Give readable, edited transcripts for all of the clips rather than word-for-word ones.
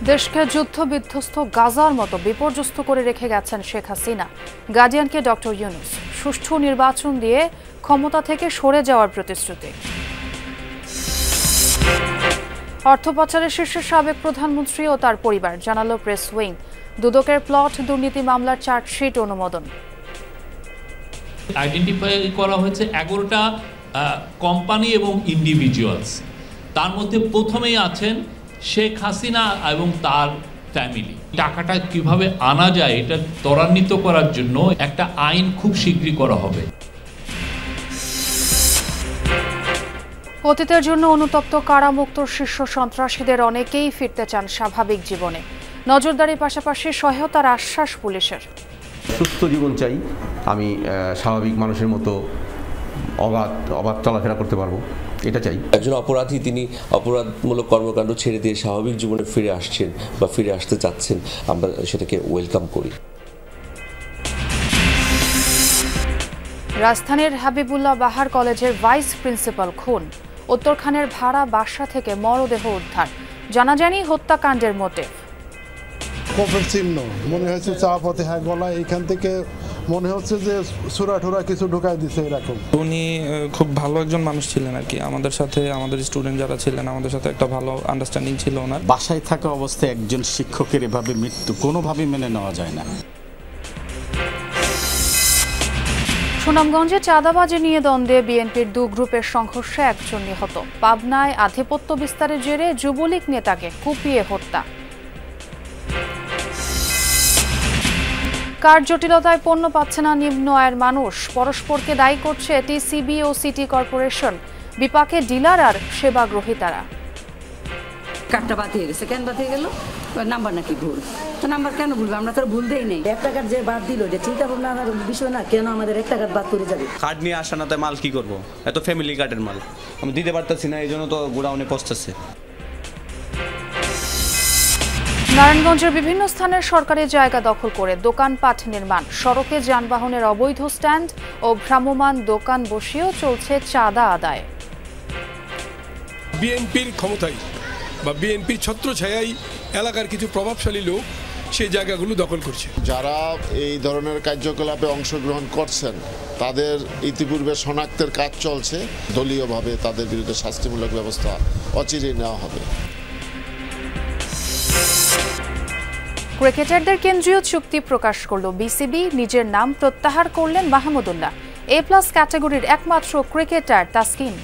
দেশকে যুদ্ধ বিধ্বস্ত গাজার মতো বিপর্যস্ত করে রেখে গেছেন শেখ হাসিনা। গার্ডিয়ানকে ডক্টর ইউনূস সুষ্ঠু নির্বাচন দিয়ে ক্ষমতা থেকে সরে যাওয়ার প্রতিশ্রুতি। অর্থ পাচারের শীর্ষে সাবেক প্রধানমন্ত্রী ও তার পরিবার, জানালো প্রেস উইং। দুদকের প্লট দুর্নীতি মামলার চার্জশিট অনুমোদন। আইডেন্টিফাই করা হয়েছে 11টা কোম্পানি এবং ইন্ডিভিজুয়ালস। তার মধ্যে প্রথমেই আছেন শেখ হাসিনা এবং তার ফ্যামিলি। টাকাটা কিভাবে আনা যায় এটা ত্বরান্বিত করার জন্য একটা আইন খুব শীঘ্রই করা হবে। অতীতের জন্য অনুতপ্ত কারামুক্ত শীর্ষ সন্ত্রাসীদের অনেকেই ফিরতে চান স্বাভাবিক জীবনে। নজরদারির পাশাপাশি সহায়তার আশ্বাস পুলিশের। সুস্থ জীবন চাই, আমি স্বাভাবিক মানুষের মতো অবাধ চলাফেরা করতে পারবো, এটা চাই। একজন অপরাধী, তিনি অপরাধমূলক কর্মকাণ্ড ছেড়ে দিয়ে স্বাভাবিক জীবনে ফিরে আসছেন বা ফিরে আসতে চাচ্ছেন, আমরা সেটাকে ওয়েলকাম করি। রাজধানীর হাবিবুল্লাহ বাহার কলেজের ভাইস প্রিন্সিপাল খুন। উত্তরখানের ভাড়া বাসা থেকে মরদেহ উদ্ধার। জানা যায়নি হত্যাকাণ্ডের মোটিভ। কফের চিহ্ন মনে হয়েছে চা পথে, হ্যাঁ গলায় এখান থেকে মনে হচ্ছে যে সুরা ঠুরা কিছু ঢুকাই দিছে এরকম। উনি খুব ভালো একজন মানুষ ছিলেন আর কি। আমাদের সাথে, আমাদের স্টুডেন্ট যারা ছিলেন, আমাদের সাথে একটা ভালো আন্ডারস্ট্যান্ডিং ছিল ওনার। বাসায় থাকা অবস্থায় একজন শিক্ষকের এভাবে মৃত্যু কোনোভাবেই মেনে নেওয়া যায় না। সুনামগঞ্জে চাঁদাবাজি নিয়ে দ্বন্দ্বে বিএনপির 2 গ্রুপের সংঘর্ষে একজন নিহত। পাবনায় আধিপত্য বিস্তারের জেরে যুবলীগ নেতাকে কুপিয়ে হত্যা। কার জটিলতায় পণ্য পাচ্ছে না নিম্ন আয়ের মানুষ, পরস্পরকে দায়ী করছে টিসিবি ও সিটি কর্পোরেশন। বিপাকে ডিলার আর সেবা গ্রহীতারা। কার্ডটা বাদ হয়ে গেছে, কেন বাদ হয়ে গেল? নাম্বার নাকি ভুল। তো নাম্বার কেন ভুলবে? আমরা তো ভুল দেই নেই। একটা কার্ড যে বাদ দিল, এটা চিন্তা ভাবনার বিষয় না। কেন আমাদের একটা কার্ড বাদ করে যাবে? কার্ড নিয়ে আসা না, তাই মাল কি করবো? এত ফ্যামিলি কার্ডের মাল আমি দিতে পারতেছি না, এই জন্য তো গোডাউনে পৌঁছতেছে। নারায়ণগঞ্জের বিভিন্ন স্থানের সরকারি জায়গা দখল করে দোকানপাট নির্মাণ, সড়কে যানবাহনের অবৈধ স্ট্যান্ড ও ভ্রাম্যমাণ দোকান বসিয়েও চলছে চাঁদা আদায়। বিএনপির ক্ষমতায় বা বিএনপির ছত্রছায়ায় এলাকার কিছু প্রভাবশালী লোক সেই জায়গাগুলো দখল করছে। যারা এই ধরনের কার্যকলাপে অংশগ্রহণ করছেন তাদের ইতিপূর্বে শনাক্তের কাজ চলছে। দলীয়ভাবে তাদের বিরুদ্ধে শাস্তিমূলক ব্যবস্থা অচিরেই নেওয়া হবে। ক্রিকেটারদের কেন্দ্রীয় চুক্তি প্রকাশ করল বিসিবি। নিজের নাম প্রত্যাহার করলেন মাহমুদুল্লাহ। A+ ক্যাটাগরির একমাত্র ক্রিকেটার তাসকিন।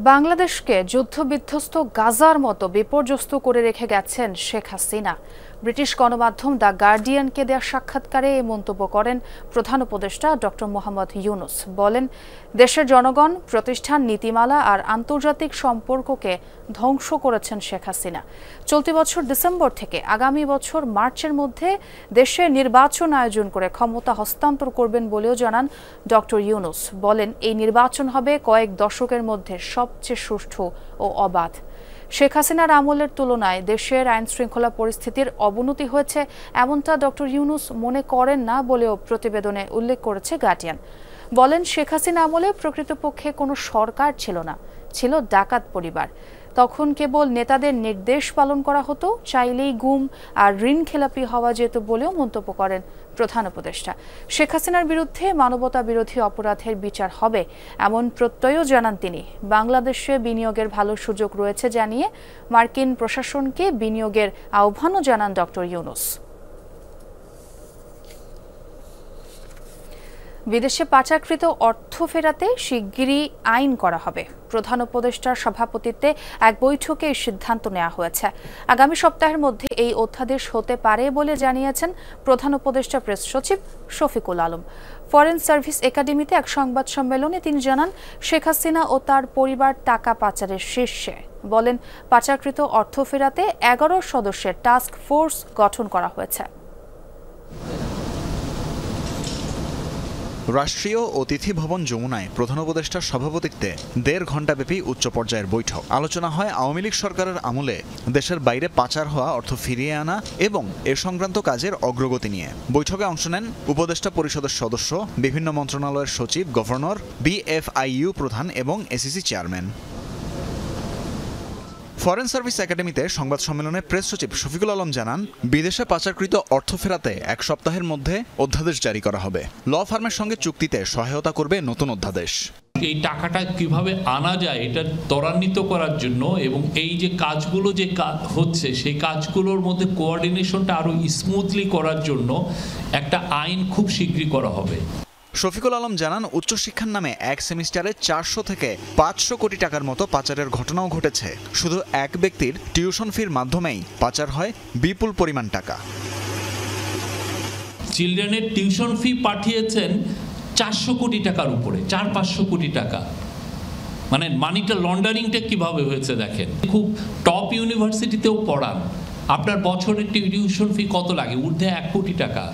বাংলাদেশকে যুদ্ধবিধ্বস্ত গাজার মতো বিপর্যস্ত করে রেখে গেছেন শেখ হাসিনা। ব্রিটিশ গণমাধ্যম দ্য গার্ডিয়ানকে দেওয়া সাক্ষাৎকারে এই মন্তব্য করেন প্রধান উপদেষ্টা ডক্টর মোহাম্মদ ইউনূস। বলেন, দেশের জনগণ, প্রতিষ্ঠান, নীতিমালা আর আন্তর্জাতিক সম্পর্ককে ধ্বংস করেছেন শেখ হাসিনা। চলতি বছর ডিসেম্বর থেকে আগামী বছর মার্চের মধ্যে দেশে নির্বাচন আয়োজন করে ক্ষমতা হস্তান্তর করবেন বলেও জানান ডক্টর ইউনূস। বলেন, এই নির্বাচন হবে কয়েক দশকের মধ্যে সবচেয়ে সুষ্ঠু ও অবাধ। শেখ হাসিনার আমলের তুলনায় দেশের আইনশৃঙ্খলা পরিস্থিতির অবনতি হয়েছে, এমনটা ডক্টর ইউনূস মনে করেন না বলেও প্রতিবেদনে উল্লেখ করেছে গার্ডিয়ান। বলেন, শেখ হাসিনা আমলে প্রকৃতপক্ষে কোনো সরকার ছিল না, ছিল ডাকাত পরিবার। তখন কেবল নেতাদের নির্দেশ পালন করা হতো, চাইলেই গুম আর ঋণ খেলাপি হওয়া যেত বলেও মন্তব্য করেন প্রধান উপদেষ্টা। শেখ হাসিনার বিরুদ্ধে মানবতা বিরোধী অপরাধের বিচার হবে এমন প্রত্যয়ও জানান তিনি। বাংলাদেশে বিনিয়োগের ভালো সুযোগ রয়েছে জানিয়ে মার্কিন প্রশাসনকে বিনিয়োগের আহ্বানও জানান ডক্টর ইউনূস। বিদেশে পাচারকৃত অর্থ ফেরাতে শিগগিরই আইন করা হবে। প্রধান উপদেষ্টার সভাপতিত্বে এক বৈঠকে এই সিদ্ধান্ত নেওয়া হয়েছে। আগামী সপ্তাহের মধ্যে এই অধ্যাদেশ হতে পারে বলে জানিয়েছেন প্রধান উপদেষ্টা প্রেস সচিব শফিকুল আলম। ফরেন সার্ভিস একাডেমিতে এক সংবাদ সম্মেলনে তিনি জানান, শেখ হাসিনা ও তার পরিবার টাকা পাচারের শীর্ষে। বলেন, পাচারকৃত অর্থ ফেরাতে 11 সদস্যের টাস্ক ফোর্স গঠন করা হয়েছে। রাষ্ট্রীয় অতিথি ভবন যমুনায় প্রধান উপদেষ্টার সভাপতিত্বে 1.5 ঘণ্টাব্যাপী উচ্চ পর্যায়ের বৈঠক। আলোচনা হয় আওয়ামী লীগ সরকারের আমলে দেশের বাইরে পাচার হওয়া অর্থ ফিরিয়ে আনা এবং এ সংক্রান্ত কাজের অগ্রগতি নিয়ে। বৈঠকে অংশ নেন উপদেষ্টা পরিষদের সদস্য, বিভিন্ন মন্ত্রণালয়ের সচিব, গভর্নর, বিএফআইইউ প্রধান এবং এসিসি চেয়ারম্যান। ফরেন সার্ভিস একাডেমিতে সংবাদ সম্মেলনে প্রেস সচিব শফিকুল আলম জানান, বিদেশে পাচারকৃত অর্থ ফেরাতে 1 সপ্তাহের মধ্যে অধ্যাদেশ জারি করা হবে। ল ফার্মের সঙ্গে চুক্তিতে সহায়তা করবে নতুন অধ্যাদেশ। এই টাকাটা কিভাবে আনা যায় এটা ত্বরান্বিত করার জন্য এবং এই যে কাজগুলো যে হচ্ছে সেই কাজগুলোর মধ্যে কোঅর্ডিনেশনটা আরো স্মুথলি করার জন্য একটা আইন খুব শীঘ্রই করা হবে। শফিকুল আলম জানান, উচ্চশিক্ষার নামে এক সেমিস্টারে 400 থেকে 500 কোটি টাকার মতো পাচারের ঘটনাও ঘটেছে। শুধু এক ব্যক্তির টিউশন ফির মাধ্যমেই পাচার হয় বিপুল পরিমাণ টাকা। চিলড্রেনের টিউশন ফি পাঠিয়েছেন 400 কোটি টাকার উপরে, 400-500 কোটি টাকা। মানে মানিটা লন্ডারিংটা কিভাবে হয়েছে দেখেন। খুব টপ ইউনিভার্সিটিতেও পড়ান, আপনার বছরের টিউশন ফি কত লাগে? ঊর্ধ্বে 1 কোটি টাকা,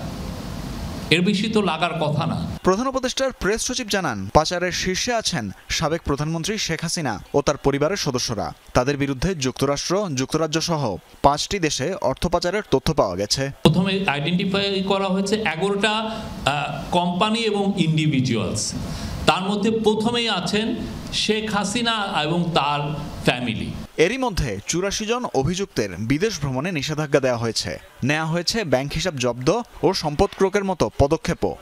এর বেশি তো লাগার কথা না। প্রধান উপদেষ্টার প্রেস সচিব জানান, পাচারের শীর্ষে আছেন সাবেক প্রধানমন্ত্রী শেখ হাসিনা ও তার পরিবারের সদস্যরা। তাদের বিরুদ্ধে যুক্তরাষ্ট্র, যুক্তরাজ্য সহ 5টি দেশে অর্থ পাচারের তথ্য পাওয়া গেছে। প্রথমে আইডেন্টিফাই করা হয়েছে 11টা কোম্পানি এবং ইন্ডিভিজুয়ালস। তার মধ্যে প্রথমেই আছেন শেখ হাসিনা এবং তার ফ্যামিলি। এরই মধ্যে 84 জন অভিযুক্তের বিদেশ ভ্রমণে নিষেধাজ্ঞা দেওয়া হয়েছে। নেওয়া হয়েছে ব্যাংক হিসাব জব্দ ও সম্পদ ক্রোকের মতো পদক্ষেপও।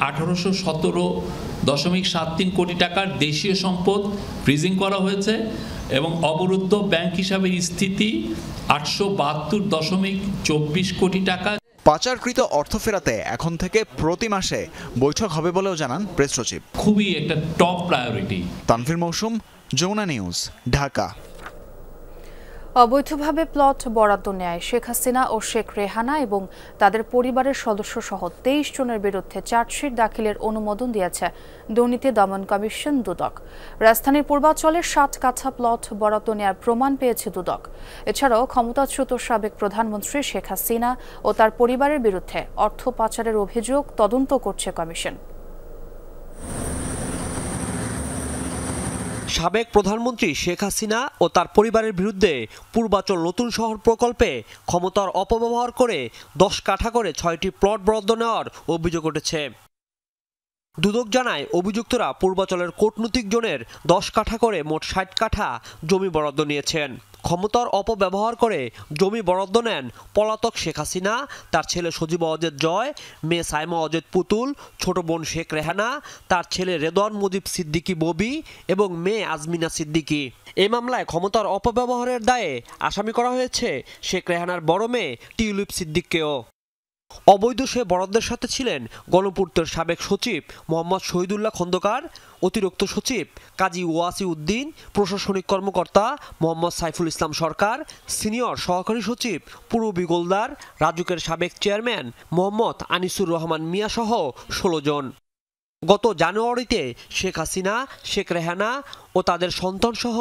1817.73 কোটি টাকার দেশীয় সম্পদ ফ্রিজিং করা হয়েছে এবং অবরুদ্ধ ব্যাংক হিসাবের স্থিতি 872.24 কোটি টাকা। পাচারকৃত অর্থ ফেরাতে এখন থেকে প্রতি মাসে বৈঠক হবে বলেও জানান প্রেস সচিব। খুবই একটা টপ প্রায়োরিটি। তানভীর মৌসুম, যমুনা নিউজ, ঢাকা। অবৈধভাবে প্লট বরাদ্দ নেয় শেখ হাসিনা ও শেখ রেহানা এবং তাদের পরিবারের সদস্য সহ 23 জনের বিরুদ্ধে চার্জশিট দাখিলের অনুমোদন দিয়েছে দুর্নীতি দমন কমিশন দুদক। রাজধানীর পূর্বাঞ্চলের 60 কাঠা প্লট বরাদ্দ নেওয়ার প্রমাণ পেয়েছে দুদক। এছাড়াও ক্ষমতাচ্যুত সাবেক প্রধানমন্ত্রী শেখ হাসিনা ও তার পরিবারের বিরুদ্ধে অর্থ পাচারের অভিযোগ তদন্ত করছে কমিশন। সাবেক প্রধানমন্ত্রী শেখ হাসিনা ও তার পরিবারের বিরুদ্ধে পূর্বাচল নতুন শহর প্রকল্পে ক্ষমতার অপব্যবহার করে 10 কাঠা করে 6টি প্লট বরাদ্দ নেওয়ার অভিযোগ উঠেছে। দুদক জানায়, অভিযুক্তরা পূর্বাচলের কূটনৈতিক জোনের 10 কাঠা করে মোট 60 কাঠা জমি বরাদ্দ নিয়েছেন। ক্ষমতার অপব্যবহার করে জমি বরাদ্দ নেন পলাতক শেখ হাসিনা, তার ছেলে সজীব অজেদ জয়, মেয়ে সাইমা অজেদ পুতুল, ছোট বোন শেখ রেহানা, তার ছেলে রেদওয়ান মুজিব সিদ্দিকী ববি এবং মেয়ে আজমিনা সিদ্দিকী। এই মামলায় ক্ষমতার অপব্যবহারের দায়ে আসামি করা হয়েছে শেখ রেহানার বড় মেয়ে টিউলিপ সিদ্দিককেও। অবৈধ সে বরাদ্দের সাথে ছিলেন গণপূর্তের সাবেক সচিব মোহাম্মদ শহীদুল্লাহ খন্দকার, অতিরিক্ত সচিব কাজী ওয়াসি উদ্দিন, প্রশাসনিক কর্মকর্তা মোহাম্মদ সাইফুল ইসলাম সরকার, সিনিয়র সহকারী সচিব পূরবী গোলদার, রাজুকের সাবেক চেয়ারম্যান মোহাম্মদ আনিসুর রহমান মিয়া সহ 16 জন। গত জানুয়ারিতে শেখ হাসিনা, শেখ রেহানা ও তাদের সন্তানসহ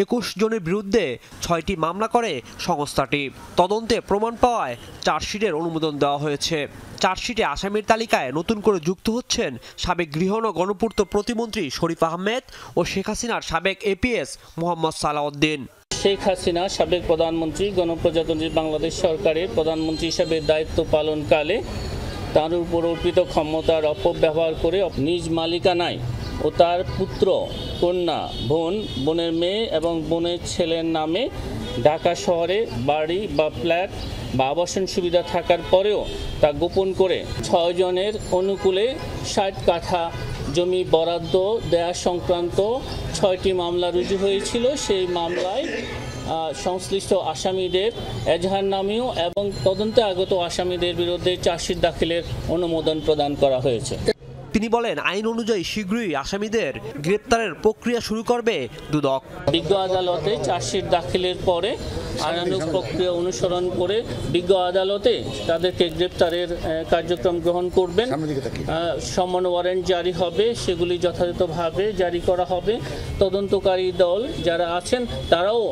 21 জনের বিরুদ্ধে 6টি মামলা করে সংস্থাটি। তদন্তে প্রমাণ পাওয়ায় চার্জশিটের অনুমোদন দেওয়া হয়েছে। চার্জশিটে আসামির তালিকায় নতুন করে যুক্ত হচ্ছেন সাবেক গৃহ ও গণপূর্ত প্রতিমন্ত্রী শরীফ আহমেদ ও শেখ হাসিনার সাবেক এপিএস মোহাম্মদ সালাউদ্দিন। শেখ হাসিনা সাবেক প্রধানমন্ত্রী গণপ্রজাতন্ত্রী বাংলাদেশ সরকারের প্রধানমন্ত্রী হিসেবে দায়িত্ব পালনকালে তার উপর অর্পিত ক্ষমতার অপব্যবহার করে নিজ মালিকানায় ও তার পুত্র, কন্যা, বোনের মেয়ে এবং বোনের ছেলের নামে ঢাকা শহরে বাড়ি বা ফ্ল্যাট বা আবাসন সুবিধা থাকার পরেও তা গোপন করে 6 জনের অনুকূলে 60 কাঠা জমি বরাদ্দ দেয়া সংক্রান্ত 6টি মামলা রুজু হয়েছিল। সেই মামলায় সংশ্লিষ্ট আসামিদের এজাহারনামেও এবং তদন্তে আগত আসামিদের বিরুদ্ধে চার্জশিট দাখিলের অনুমোদন প্রদান করা হয়েছে। তিনি বলেন, আইন অনুযায়ী শীঘ্রই আসামিদের গ্রেপ্তারের প্রক্রিয়া শুরু করবে দুদক। বিজ্ঞ আদালতে চার্জশিট দাখিলের পরে আইনানুগ প্রক্রিয়া অনুসরণ করে বিজ্ঞ আদালতে তাদেরকে গ্রেপ্তারের কার্যক্রম গ্রহণ করবেন। সমন ওয়ারেন্ট জারি হবে, সেগুলি যথাযথভাবে জারি করা হবে। তদন্তকারী দল যারা আছেন তারাও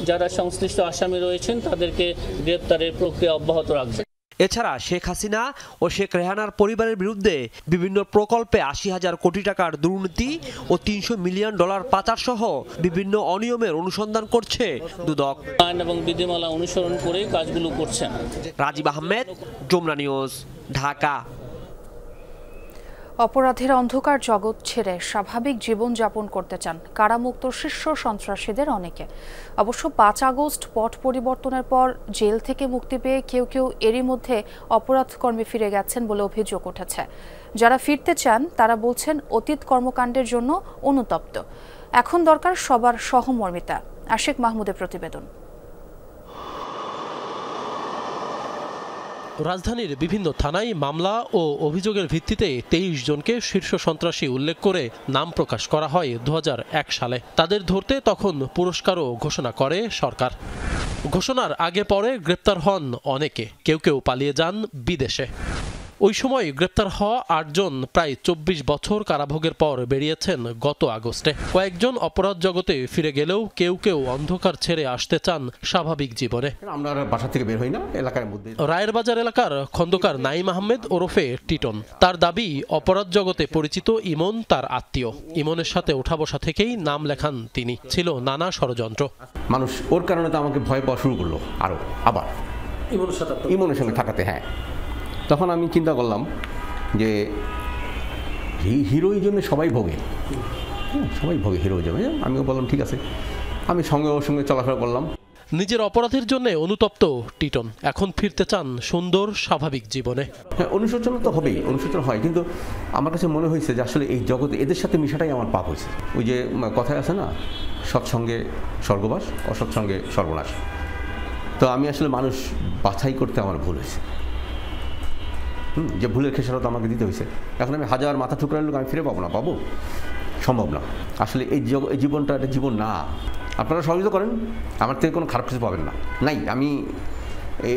যারা সংশ্লিষ্ট আসামি রয়েছেন তাদেরকে গ্রেপ্তারের প্রক্রিয়া অব্যাহত রাখবে। এছাড়া শেখ হাসিনা ও শেখ রেহানার পরিবারের বিরুদ্ধে বিভিন্ন প্রকল্পে 80,000 কোটি টাকার দুর্নীতি ও $300 মিলিয়ন পাচার সহ বিভিন্ন অনিয়মের অনুসন্ধান করছে দুদক। আইন এবং বিধিমালা অনুসরণ করে কাজগুলো করছেন। রাজীব আহমেদ, যমুনা নিউজ, ঢাকা। অপরাধের অন্ধকার জগৎ ছেড়ে স্বাভাবিক জীবনযাপন করতে চান কারামুক্ত শীর্ষ সন্ত্রাসীদের অনেকে। অবশ্য ৫ আগস্ট পট পরিবর্তনের পর জেল থেকে মুক্তি পেয়ে কেউ কেউ এরই মধ্যে অপরাধ কর্মে ফিরে গেছেন বলে অভিযোগ উঠেছে। যারা ফিরতে চান তারা বলছেন অতীত কর্মকাণ্ডের জন্য অনুতপ্ত। এখন দরকার সবার সহমর্মিতা। আশিক মাহমুদের প্রতিবেদন। রাজধানীর বিভিন্ন থানায় মামলা ও অভিযোগের ভিত্তিতে ২৩ জনকে শীর্ষ সন্ত্রাসী উল্লেখ করে নাম প্রকাশ করা হয় ২০০১ সালে। তাদের ধরতে তখন পুরস্কারও ঘোষণা করে সরকার। ঘোষণার আগে পরে গ্রেপ্তার হন অনেকে, কেউ কেউ পালিয়ে যান বিদেশে। ওই সময় গ্রেপ্তার হওয়া ৮ জন প্রায় ২৪ বছর কারাভোগের পর বেরিয়েছেন গত আগস্টে। কয়েকজন অপরাধ জগতে ফিরে গেলেও কেউ কেউ অন্ধকার ছেড়ে আসতে চান স্বাভাবিক জীবনে। আমরা বাসা থেকে বের হই না, এলাকার মধ্যে। রায়ের বাজার এলাকার খন্দকার নাঈম আহমেদ ওরফে টিটন। তার দাবি, অপরাধ জগতে পরিচিত ইমন তার আত্মীয়। ইমনের সাথে ওঠা বসা থেকেই নাম লেখান তিনি। ছিল নানা ষড়যন্ত্র। মানুষ ওর কারণে তো আমাকে ভয় পাওয়া শুরু করলো আরো, আবার ইমনের সঙ্গে থাকাতে। হ্যাঁ, তখন আমি চিন্তা করলাম যে হিরোই জন্য সবাই ভোগে, সবাই ভোগে হিরোই জন্য। আমিও বললাম ঠিক আছে, আমি ওর সঙ্গে চলাফেরা করলাম। নিজের অপরাধের জন্য অনুতপ্ত টিটন এখন ফিরতে চান সুন্দর স্বাভাবিক জীবনে। হ্যাঁ, অনুশোচনা তো হবেই, অনুশোচনা হয়, কিন্তু আমার কাছে মনে হয়েছে যে আসলে এই জগতে এদের সাথে মিশাটাই আমার পাপ হয়েছে। ওই যে কথায় আছে না, সৎসঙ্গে স্বর্গবাস, অসৎসঙ্গে সর্বনাশ। তো আমি আসলে মানুষ বাছাই করতে আমার ভুল হয়েছে। যে ভুলের খেসারত আমাকে দিতে হয়েছে। এখন আমি হাজার মাথা ঠুকরার লোক আমি ফিরে পাবো না, পাবো সম্ভব না। আসলে এই জীবনটা একটা জীবন না। আপনারা সহযোগিতা করেন, আমার থেকে কোনো খারাপ কিছু পাবেন না। নাই, আমি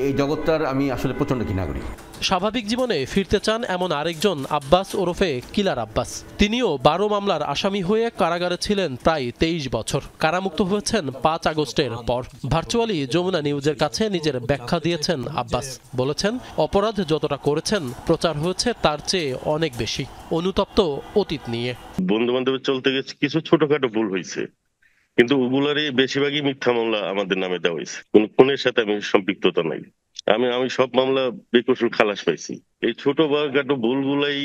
এই জগৎটার আমি আসলে প্রচণ্ড ঘৃণা করি। স্বাভাবিক জীবনে ফিরতে চান এমন আরেকজন আব্বাস ওরফে কিলার আব্বাস। তিনিও ১২ মামলার আসামি হয়ে কারাগারে ছিলেন প্রায় ২৩ বছর। কারামুক্ত হয়েছেন ৫ আগস্টের পর। ভার্চুয়ালি যমুনা নিউজের কাছে নিজের ব্যাখ্যা দিয়েছেন আব্বাস। বলেছেন, অপরাধ যতটা করেছেন প্রচার হয়েছে তার চেয়ে অনেক বেশি। অনুতপ্ত অতীত নিয়ে। বন্ধু বান্ধবের চলতে গেছে, কিছু ছোটখাটো ভুল হয়েছে, কিন্তু ওগুলারই বেশিরভাগই মিথ্যা মামলা আমাদের নামে দেওয়া হয়েছে। কোন খুনের সাথে আমি সম্পৃক্ততা নাই। আমি সব মামলা বেকসুর খালাস পাইছি। এই ছোট খাটো ভুলগুলাই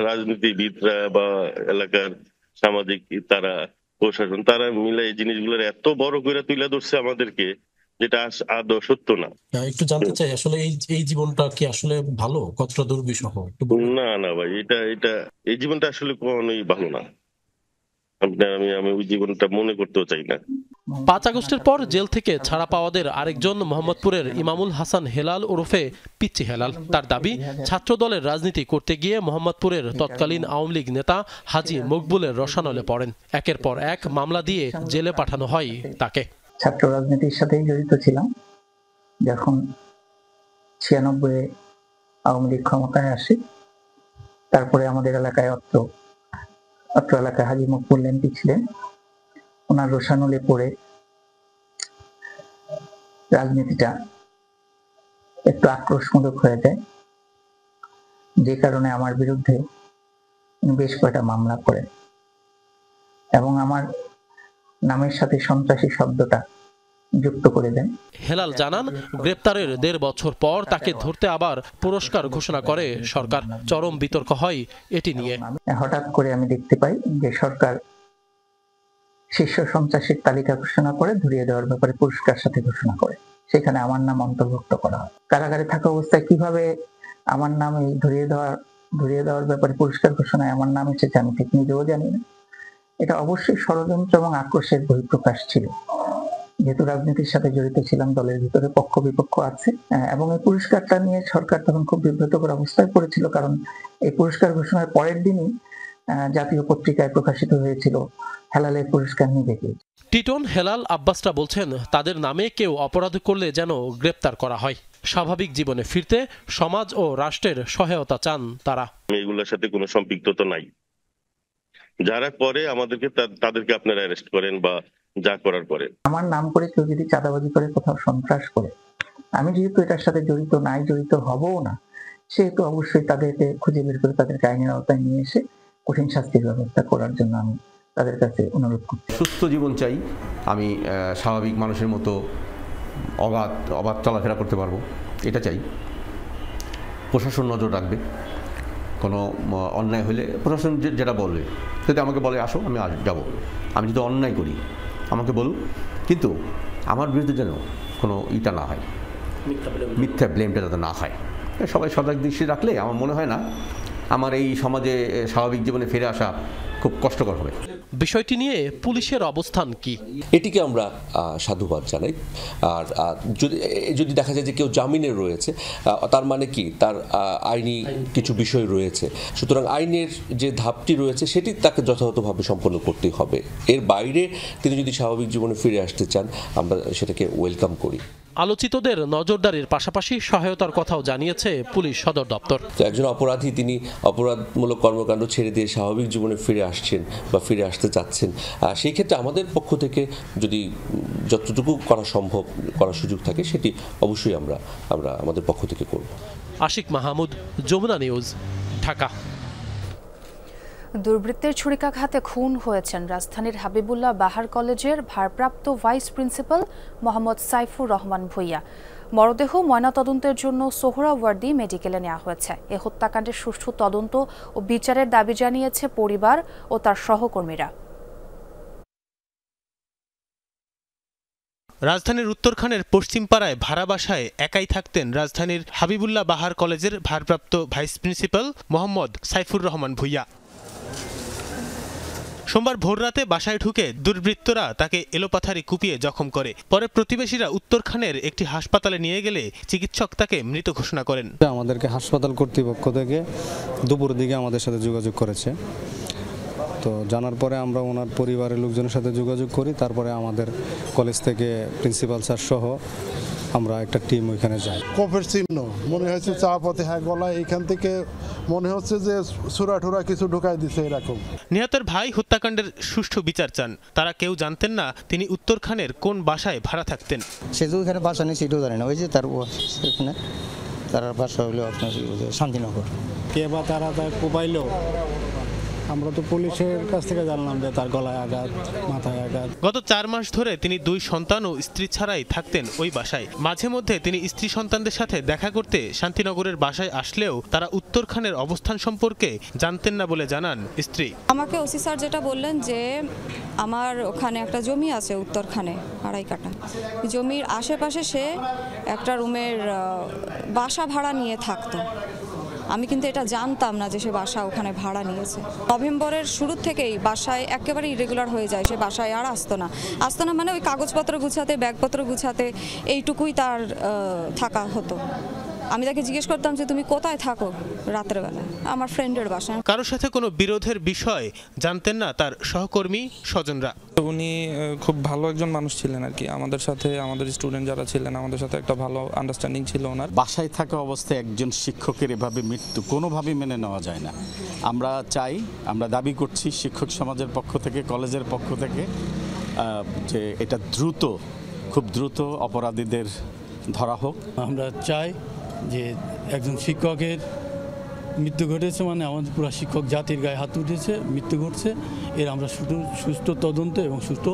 রাজনীতিবিদরা বা এলাকার সামাজিক তারা, প্রশাসন, তারা মিলে এই জিনিসগুলোর এত বড় করে তুলে ধরছে আমাদেরকে, যেটা আদৌ সত্য না। একটু জানতে চাই, আসলে এই জীবনটা কি আসলে ভালো, কতটা দুর্বিষহ? না ভাই, এটা এই জীবনটা আসলে কখনোই ভালো না। আমি ওই জীবনটা মনে করতেও চাই না। ৫ আগস্টের পর জেল থেকে ছাড়া পাওয়াদের আরেকজন মোহাম্মদপুরের ইমামুল হাসান হেলাল ওরফে পিচ্চি হেলাল। তার দাবি, ছাত্র দলের রাজনীতি করতে গিয়ে মোহাম্মদপুরের তৎকালীন আওয়ামী লীগ নেতা হাজী মকবুলের রসানলে পড়েন। একের পর এক মামলা দিয়ে জেলে পাঠানো হয় তাকে। ছাত্র রাজনীতির সাথেই জড়িত ছিলাম। যখন ৯৬ আওয়ামী লীগ ক্ষমতায় আসে, তারপরে আমাদের এলাকায় অত্র এলাকায় হাজী মকবুল এমপি ছিলেন। ওনার রোশানলে পড়ে রাজনীতিটা একটু আক্রোশমূলক হয়ে যায়, যে কারণে আমার বিরুদ্ধে বেশ কয়েকটা মামলা করেন এবং আমার নামের সাথে সন্ত্রাসী শব্দটা যুক্ত করে দেন। হেলাল জানান, গ্রেপ্তারের ১.৫ বছর পর তাকে ধরতে আবার পুরস্কার ঘোষণা করে সরকার। চরম বিতর্ক হয় এটি নিয়ে। হঠাৎ করে আমি দেখতে পাই যে সরকার শীর্ষ সন্ত্রাসীর তালিকা ঘোষণা করে ধরিয়ে দেওয়ার ব্যাপারে পুরস্কার সাথে ঘোষণা করে। সেখানে আমার নাম অন্তর্ভুক্ত করা হয়। কারাগারে থাকা অবস্থায় কিভাবে আমার নাম এই ধরিয়ে দেওয়ার ব্যাপারে পুরস্কার ঘোষণায় আমার নাম এসেছে আমি ঠিক নিজেও জানি না। এটা অবশ্যই ষড়যন্ত্র এবং আক্রোশের বহিঃপ্রকাশ ছিল। যেহেতু রাজনীতির সাথে জড়িত ছিলাম, দলের ভিতরে পক্ষ বিপক্ষ আছে, এবং এই পুরস্কারটা নিয়ে সরকার তখন খুব বিব্রতকর অবস্থায় পড়েছিল, কারণ এই পুরস্কার ঘোষণার পরের দিনই জাতীয় পত্রিকায় প্রকাশিত হয়েছিল হেলালের পুরস্কার নিয়ে দেখে। টিটন, হেলাল, আব্বাসরা বলছেন, তাদের নামে কেউ অপরাধ করলে যেন গ্রেপ্তার করা হয়। স্বাভাবিক জীবনে ফিরতে সমাজ ও রাষ্ট্রের সহায়তা চান তারা। এগুলোর সাথে কোনো সম্পৃক্ততা নাই। যারা করে আমাদেরকে, তাদেরকে আপনারা অ্যারেস্ট করেন বা যা করার করেন। আমার নাম করে কেউ যদি চাঁদাবাজি করে, কোথাও সন্ত্রাস করে, আমি যেহেতু এটার সাথে জড়িত নাই, জড়িত হবও না, সেহেতু অবশ্যই তাদেরকে খুঁজে বের করে তাদেরকে আইনের আওতায় নিয়ে এসে কঠিন শাস্তির ব্যবস্থা করার জন্য আমি তাদের কাছে অনুরোধ করছি। সুস্থ জীবন চাই, আমি স্বাভাবিক মানুষের মতো অবাধ চলাফেরা করতে পারবো, এটা চাই। প্রশাসন নজর রাখবে, কোনো অন্যায় হলে প্রশাসন যেটা বলবে, যদি আমাকে বলে আসো আমি যাব, আমি যদি অন্যায় করি আমাকে বলুন, কিন্তু আমার বিরুদ্ধে যেন কোনো ইটা না হয়, মিথ্যা ব্লেমটা যাতে না হয়। সবাই সজাগ দৃষ্টি রাখলে আমার মনে হয় না আমার এই সমাজে স্বাভাবিক জীবনে ফিরে আসা খুব কষ্টকর হবে। বিষয়টি নিয়ে পুলিশের অবস্থান কি? এটিকে আমরা সাধুবাদ জানাই। আর যদি দেখা যায় যে কেউ জামিনে রয়েছে, তার মানে কি তার আইনি কিছু বিষয় রয়েছে, সুতরাং আইনের যে ধাপটি রয়েছে সেটি তাকে যথাযথভাবে সম্পন্ন করতে হবে। এর বাইরে তিনি যদি স্বাভাবিক জীবনে ফিরে আসতে চান, আমরা সেটাকে ওয়েলকাম করি। আলোচিতদের নজরদারির পাশাপাশি সহায়তার কথাও জানিয়েছে পুলিশ সদর দপ্তর। একজন অপরাধী তিনি অপরাধমূলক কর্মকাণ্ড ছেড়ে দিয়ে স্বাভাবিক জীবনে ফিরে আসছেন বা ফিরে আসতে চাচ্ছেন, সেই ক্ষেত্রে আমাদের পক্ষ থেকে যদি যতটুকু করা সম্ভব করার সুযোগ থাকে সেটি অবশ্যই আমরা আমাদের পক্ষ থেকে করব। আশিক মাহমুদ, যমুনা নিউজ, ঢাকা। দুর্বৃত্তের ছুরিকাঘাতে খুন হয়েছেন রাজধানীর হাবিবুল্লাহ বাহার কলেজের ভারপ্রাপ্ত ভাইস প্রিন্সিপাল মোহাম্মদ সাইফুর রহমান ভূঁইয়া। মরদেহ ময়নাতদন্তের জন্য সোহরাওয়ার্দী মেডিকেলে নেওয়া হয়েছে। এ হত্যাকাণ্ডের সুষ্ঠু তদন্ত ও বিচারের দাবি জানিয়েছে পরিবার ও তার সহকর্মীরা। রাজধানীর উত্তরখানের পশ্চিমপাড়ায় ভাড়া বাসায় একাই থাকতেন রাজধানীর হাবিবুল্লাহ বাহার কলেজের ভারপ্রাপ্ত ভাইস প্রিন্সিপাল মোহাম্মদ সাইফুর রহমান ভূঁইয়া। সোমবার ভোররাতে বাসায় ঢুকে দুর্বৃত্তরা তাকে এলোপাথারি কুপিয়ে জখম করে। পরে প্রতিবেশীরা উত্তরখানের একটি হাসপাতালে নিয়ে গেলে চিকিৎসক তাকে মৃত ঘোষণা করেন। আমাদেরকে হাসপাতাল কর্তৃপক্ষ থেকে দুপুরের দিকে আমাদের সাথে যোগাযোগ করেছে, তো জানার পরে আমরা ওনার পরিবারের লোকজনের সাথে যোগাযোগ করি। তারপরে আমাদের কলেজ থেকে প্রিন্সিপাল স্যার সহ আমরা একটা টিম ওইখানে যাই। কোপের চিহ্ন মনে হচ্ছে চা পথে গলায়, এখান থেকে মনে হচ্ছে যে সুরাঠুরা কিছু ঢুকাই দিছে এরকম। নিহতের ভাই হত্যাকাণ্ডের সুষ্ঠু বিচার চান। তারা কেউ জানতেন না তিনি উত্তরখানের কোন বাসায় ভাড়া থাকতেন। সে যে ওইখানে বাসা নেই সেটাও জানে না, ওই যে তার সেখানে তার বাসা হলো আপনার শান্তিনগর। কে বা তারা তার কোপাইলো, আমরা তো পুলিশের কাছ থেকে জানলাম যে তার গলায় আঘাত, মাথায় আঘাত। গত 4 মাস ধরে তিনি 2 সন্তান ও স্ত্রী ছাড়াই থাকতেন ওই বাসায়। মাঝে মধ্যে তিনি স্ত্রী সন্তানদের সাথে দেখা করতে শান্তিনগরের বাসায় আসলেও তারা উত্তরখানের অবস্থান সম্পর্কে জানতেন না বলে জানান স্ত্রী। আমাকে ওসি স্যার যেটা বললেন যে আমার ওখানে একটা জমি আছে উত্তরখানে 2.5 কাঠা, জমির আশেপাশে সে একটা রুমের বাসা ভাড়া নিয়ে থাকতো। আমি কিন্তু এটা জানতাম না যে সে বাসা ওখানে ভাড়া নিয়েছে। নভেম্বরের শুরু থেকেই বাসায় একেবারে ইরেগুলার হয়ে যায়, সে বাসায় আর আসতো না মানে ওই কাগজপত্র গুছাতে, ব্যাগপত্র গুছাতে এইটুকুই তার থাকা হতো। আমি তাকে জিজ্ঞেস করতাম যে তুমি কোথায় থাকো রাতের বেলা, আমার ফ্রেন্ডের বাসায়। কারোর সাথে কোনো বিরোধের বিষয় জানতেন না তার সহকর্মী স্বজনরা। উনি খুব ভালো একজন মানুষ ছিলেন আর কি। আমাদের সাথে, আমাদের স্টুডেন্ট যারা ছিলেন আমাদের সাথে একটা ভালো আন্ডারস্ট্যান্ডিং ছিল ওনার। বাসায় থাকা অবস্থায় একজন শিক্ষকের এভাবে মৃত্যু কোনোভাবেই মেনে নেওয়া যায় না। আমরা চাই, আমরা দাবি করছি শিক্ষক সমাজের পক্ষ থেকে, কলেজের পক্ষ থেকে যে এটা খুব দ্রুত অপরাধীদের ধরা হোক। আমরা চাই যে একজন শিক্ষকের মৃত্যু ঘটেছে মানে আমাদের পুরো শিক্ষক জাতির গায়ে হাত উঠেছে, মৃত্যু ঘটছে, এর আমরা সুষ্ঠু তদন্ত এবং সুষ্ঠু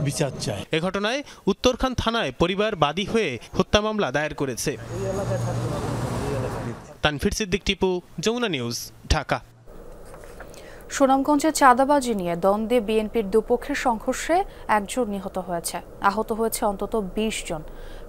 বিচার চাই। এ ঘটনায় উত্তরখান থানায় পরিবার বাদী হয়ে হত্যা মামলা দায়ের করেছে। তানভীর সিদ্দিক টিপু, যমুনা নিউজ, ঢাকা। সুনামগঞ্জে চাঁদাবাজি নিয়ে দ্বন্দ্বে বিএনপির দুপক্ষের সংঘর্ষে 1 জন নিহত হয়েছে, আহত হয়েছে অন্তত 20 জন।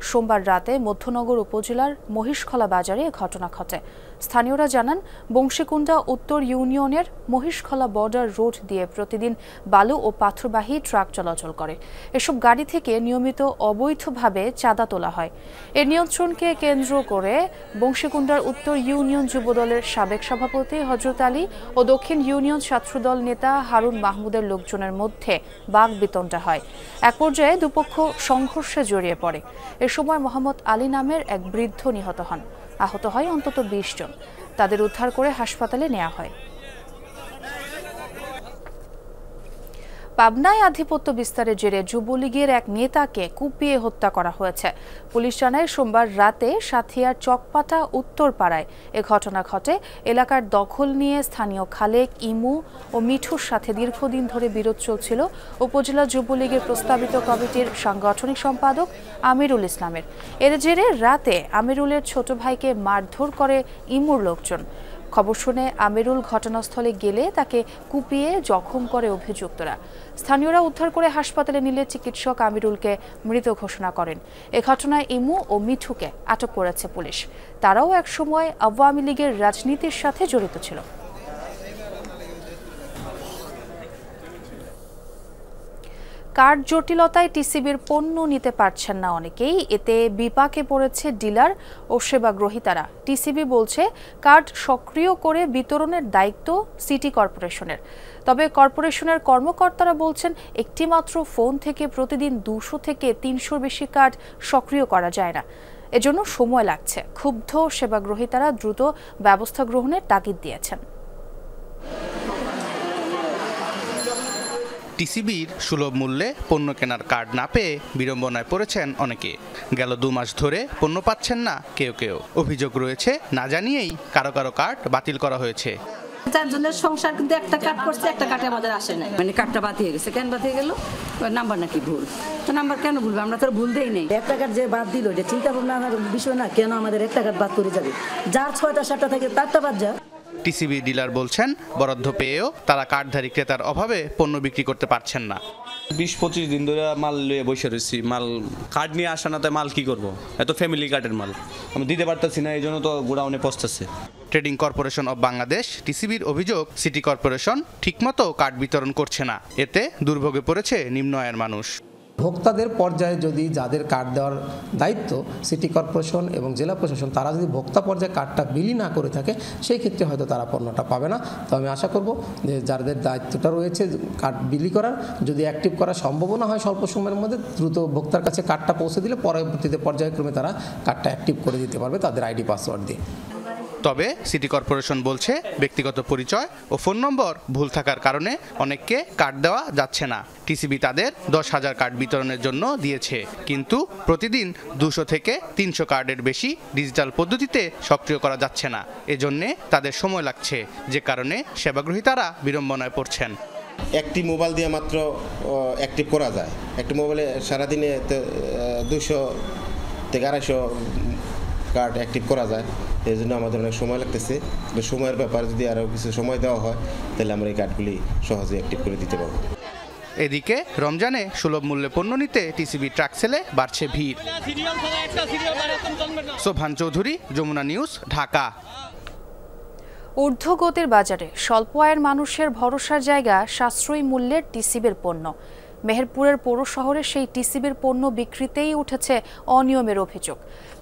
সোমবার রাতে মধ্যনগর উপজেলার মহিষখলা বাজারে ঘটনা ঘটে। স্থানীয়রা জানান, বংশীকুণ্ডা উত্তর ইউনিয়নের মহিষখলা বর্ডার রোড দিয়ে প্রতিদিন বালু ও পাথরবাহী ট্রাক চলাচল করে। এসব গাড়ি থেকে নিয়মিত অবৈধভাবে চাঁদা তোলা হয়। এর নিয়ন্ত্রণকে কেন্দ্র করে বংশীকুণ্ডার উত্তর ইউনিয়ন যুবদলের সাবেক সভাপতি হযরত আলী ও দক্ষিণ ইউনিয়ন ছাত্রদল নেতা হারুন মাহমুদের লোকজনের মধ্যে বাকবিতণ্ডা হয়। এক পর্যায়ে দুপক্ষ সংঘর্ষে জড়িয়ে পড়ে। এ সময় মোহাম্মদ আলী নামের এক বৃদ্ধ নিহত হন। আহত হয় অন্তত 20 জন। তাদের উদ্ধার করে হাসপাতালে নেওয়া হয়। পাবনায় আধিপত্য বিস্তারের জেরে যুবলীগের এক নেতাকে কুপিয়ে হত্যা করা হয়েছে। পুলিশ জানায়, সোমবার রাতে সাথিয়ার চকপাটা উত্তরপাড়ায় এ ঘটনা ঘটে। এলাকার দখল নিয়ে স্থানীয় খালেক, ইমু ও মিঠুর সাথে দীর্ঘদিন ধরে বিরোধ চলছিল উপজেলা যুবলীগের প্রস্তাবিত কমিটির সাংগঠনিক সম্পাদক আমিরুল ইসলামের। এর জেরে রাতে আমিরুলের ছোট ভাইকে মারধর করে ইমুর লোকজন। খবর শুনে আমিরুল ঘটনাস্থলে গেলে তাকে কুপিয়ে জখম করে অভিযুক্তরা। স্থানীয়রা উদ্ধার করে হাসপাতালে নিলে চিকিৎসক আমিরুলকে মৃত ঘোষণা করেন। এ ঘটনায় ইমু ও মিঠুকে আটক করেছে পুলিশ। তারাও একসময় আওয়ামী লীগের রাজনীতির সাথে জড়িত ছিল। কার্ড জটিলতায় টিসিবির পণ্য নিতে পারছেন না অনেকেই। এতে বিপাকে পড়েছে ডিলার ও সেবাগ্রহীতারা। টিসিবি বলছে কার্ড সক্রিয় করে বিতরণের দায়িত্ব সিটি কর্পোরেশনের। তবে কর্পোরেশনের কর্মকর্তারা বলছেন একটিমাত্র ফোন থেকে প্রতিদিন 200 থেকে 300 বেশি কার্ড সক্রিয় করা যায় না। এজন্য সময় লাগছে। ক্ষুব্ধ সেবাগ্রহীতারা দ্রুত ব্যবস্থা গ্রহণের তাগিদ দিয়েছেন। টিসিবির সুলভ মূল্যে পণ্য কেনার কার্ড না পেয়ে বিড়ম্বনায় পড়েছেন অনেকে। গেল 2 মাস ধরে পণ্য পাচ্ছেন না কেউ কেউ। অভিযোগ রয়েছে না জানিয়েই কারো কারো কার্ড বাতিল করা হয়েছে। 4 জনের সংসার কিন্তু একটা কার্ড করছে, একটা কার্ডে আমাদের আসে না। মানে কার্ডটা বাতিল হয়ে গেছে। কেন বাতিল গেল? নাম্বার নাকি ভুল। তো নাম্বার কেন ভুলবে? আমরা তো ভুল দেই নাই। একটা কার্ড যে বাদ দিল এটা চিন্তা ভাবনার বিষয় না। কেন আমাদের একটা কার্ড বাদ করে যাবে? যার 6টা 7টা থাকে তারটা বাদ যা। টিসিবি ডিলার বলছেন বরাদ্দ পেয়েও তারা কার্ডধারী ক্রেতার অভাবে পণ্য বিক্রি করতে পারছেন না। 20-25 দিন ধরে মাল নিয়ে বসে রয়েছি। মাল কার্ড নিয়ে আসা না, তাই মাল কি করবো? এত ফ্যামিলি কার্ডের মাল আমি দিতে পারতেছি না, এই জন্য তো গোডাউনে পৌঁছতেছে। ট্রেডিং কর্পোরেশন অব বাংলাদেশ টিসিবির অভিযোগ সিটি কর্পোরেশন ঠিকমতো কার্ড বিতরণ করছে না। এতে দুর্ভোগে পড়েছে নিম্ন আয়ের মানুষ। ভোক্তাদের পর্যায়ে যদি যাদের কার্ড দেওয়ার দায়িত্ব সিটি কর্পোরেশন এবং জেলা প্রশাসন, তারা যদি ভোক্তা পর্যায়ে কার্ডটা বিলি না করে থাকে, সেই ক্ষেত্রে হয়তো তারা পণ্যটা পাবে না। তো আমি আশা করব যে যাদের দায়িত্বটা রয়েছে কার্ড বিলি করার, যদি অ্যাক্টিভ করা সম্ভাবনা হয় স্বল্প সময়ের মধ্যে, দ্রুত ভোক্তার কাছে কার্ডটা পৌঁছে দিলে পরবর্তীতে পর্যায়ক্রমে তারা কার্ডটা অ্যাক্টিভ করে দিতে পারবে তাদের আইডি পাসওয়ার্ড দিয়ে। তবে সিটি কর্পোরেশন বলছে ব্যক্তিগত পরিচয় ও ফোন নম্বর ভুল থাকার কারণে অনেককে কার্ড দেওয়া যাচ্ছে না। টিসিবি তাদের 10,000 কার্ড বিতরণের জন্য দিয়েছে, কিন্তু প্রতিদিন 200 থেকে 300 কার্ডের বেশি ডিজিটাল পদ্ধতিতে সক্রিয় করা যাচ্ছে না। এজন্যে তাদের সময় লাগছে, যে কারণে সেবাগ্রহীতারা বিড়ম্বনায় পড়ছেন। একটি মোবাইল দিয়ে মাত্র অ্যাক্টিভ করা যায়। একটি মোবাইলে সারাদিনে 200 থেকে 250 কার্ড অ্যাক্টিভ করা যায়। এই জন্য আমাদের অনেক সময় লাগতেছে। সময়ের ব্যাপারে যদি আরও কিছু সময় দেওয়া হয় তাহলে আমরা এই কার্ডগুলি সহজে অ্যাক্টিভ করে দিতে পারবো। এদিকে রমজানে সুলভ মূল্যে পণ্য নিতে টিসিবি ট্রাক সেলে বাড়ছে ভিড়। সোভান চৌধুরী, যমুনা নিউজ, ঢাকা। ঊর্ধ্বগতির বাজারে স্বল্প আয়ের মানুষের ভরসার জায়গা সাশ্রয়ী মূল্যের টিসিবির পণ্য। মেহেরপুরের পৌর শহরে সেই টিসিবির পণ্য বিক্রিতেই উঠেছে অনিয়মের অভিযোগ।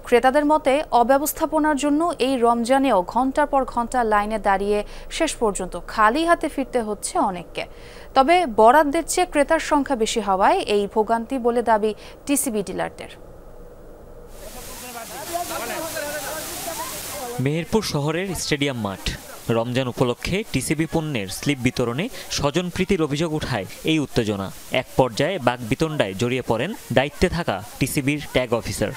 ক্রেতাদের মতে অব্যবস্থাপনার জন্য এই রমজানেও ঘন্টার পর ঘন্টা লাইনে দাঁড়িয়ে শেষ পর্যন্ত খালি হাতে ফিরতে হচ্ছে অনেককে। তবে বরাদ্দের চেয়ে ক্রেতার সংখ্যা বেশি হওয়ায় এই ভোগান্তি বলে দাবি টিসিবি ডিলারদের। মেহেরপুর শহরের স্টেডিয়াম মাঠ। রমজান উপলক্ষে টিসিবি পণ্যের স্লিপ বিতরণে স্বজনপ্রীতির অভিযোগ উঠায় এই উত্তেজনা। এক পর্যায়ে বাকবিতণ্ডায় জড়িয়ে পড়েন দায়িত্বে থাকা টিসিবির ট্যাগ অফিসার।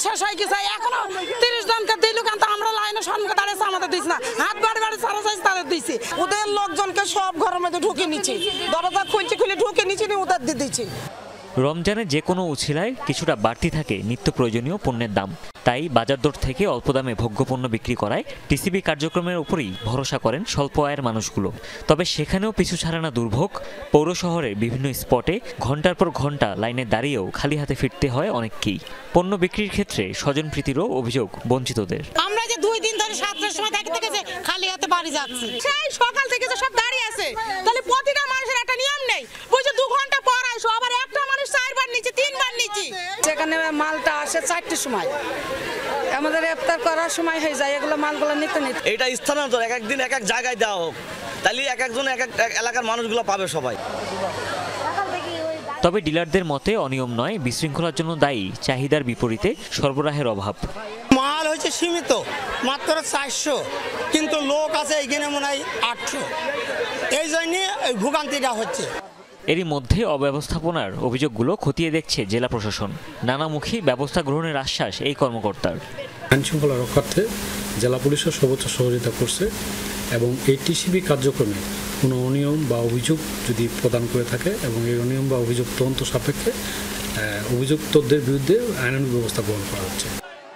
শেষ হয়ে গেছে, এখনো 30 জনকে দিল, কিন্তু আমরা লাইনে সামনে দাঁড়িয়েছি, আমাদের দিস না। হাত বাড়ি বাড়ি সারা সাইজ তাদের দিছি। ওদের লোকজনকে সব ঘরের মধ্যে ঢুকে নিচ্ছি, দরজা খুলে ঢুকে নিচ্ছি, ওদের দিয়ে দিচ্ছি। রমজানে যে কোনো উছিলায় কিছুটা বাড়তি থাকে নিত্য প্রয়োজনীয় পণ্যের দাম। তাই বাজার দর থেকে অল্প দামে ভোগ্যপণ্য বিক্রি করায় টিসিবি কার্যক্রমের উপরই ভরসা করেন স্বল্প আয়ের মানুষগুলো। তবে সেখানেও পিছু ছাড়ে না দুর্ভোগ। পৌর শহরের বিভিন্ন স্পটে ঘন্টার পর ঘন্টা লাইনে দাঁড়িয়েও খালি হাতে ফিরতে হয় অনেককেই। পণ্য বিক্রির ক্ষেত্রে স্বজনপ্রীতিরও অভিযোগ বঞ্চিতদের। আমরা যে 2 দিন ধরে 7টার সময় দেখতে গেছে খালি হাতে বাড়ি যাচ্ছে, সেই সকাল থেকে যে সব দাঁড়িয়ে আছে, তাহলে প্রতিটা মানুষের একটা নিয়ম নেই। বুঝে 2 ঘন্টা পর আইসো, আবার একটা মানুষ 4 বার নিচে 3 বার নিচে। যেখানে মালটা আসে 4টার সময়, আমাদের ইফতার করার সময় হয়ে যায়, এগুলো মালগুলো নিতে নিতে। এটা স্থানান্তর এক একদিন এক এক জায়গায় দেওয়া হোক, তাহলে এক একজন এক এক এলাকার মানুষগুলো পাবে সবাই। তবে ডিলারদের মতে অনিয়ম নয়, বিশৃঙ্খলার জন্য দায়ী চাহিদার বিপরীতে সরবরাহের অভাব। মাল হয়েছে সীমিত, মাত্র 400, কিন্তু লোক আছে এখানে মনে হয় 800। এই জন্যে ভোগান্তিটা হচ্ছে। এরই মধ্যে অব্যবস্থাপনার অভিযোগগুলো খতিয়ে দেখছে জেলা প্রশাসন। নানামুখী ব্যবস্থা গ্রহণের আশ্বাস এই কর্মকর্তার। আইন শৃঙ্খলা রক্ষার্থে জেলা পুলিশের সর্বোচ্চ সহযোগিতা করছে এবং এই টিসিবি কার্যক্রমে কোনো অনিয়ম বা অভিযোগ যদি প্রদান করে থাকে এবং এই অনিয়ম বা অভিযোগ তদন্ত সাপেক্ষে অভিযুক্তদের বিরুদ্ধে আইনানুগ ব্যবস্থা গ্রহণ করা হচ্ছে।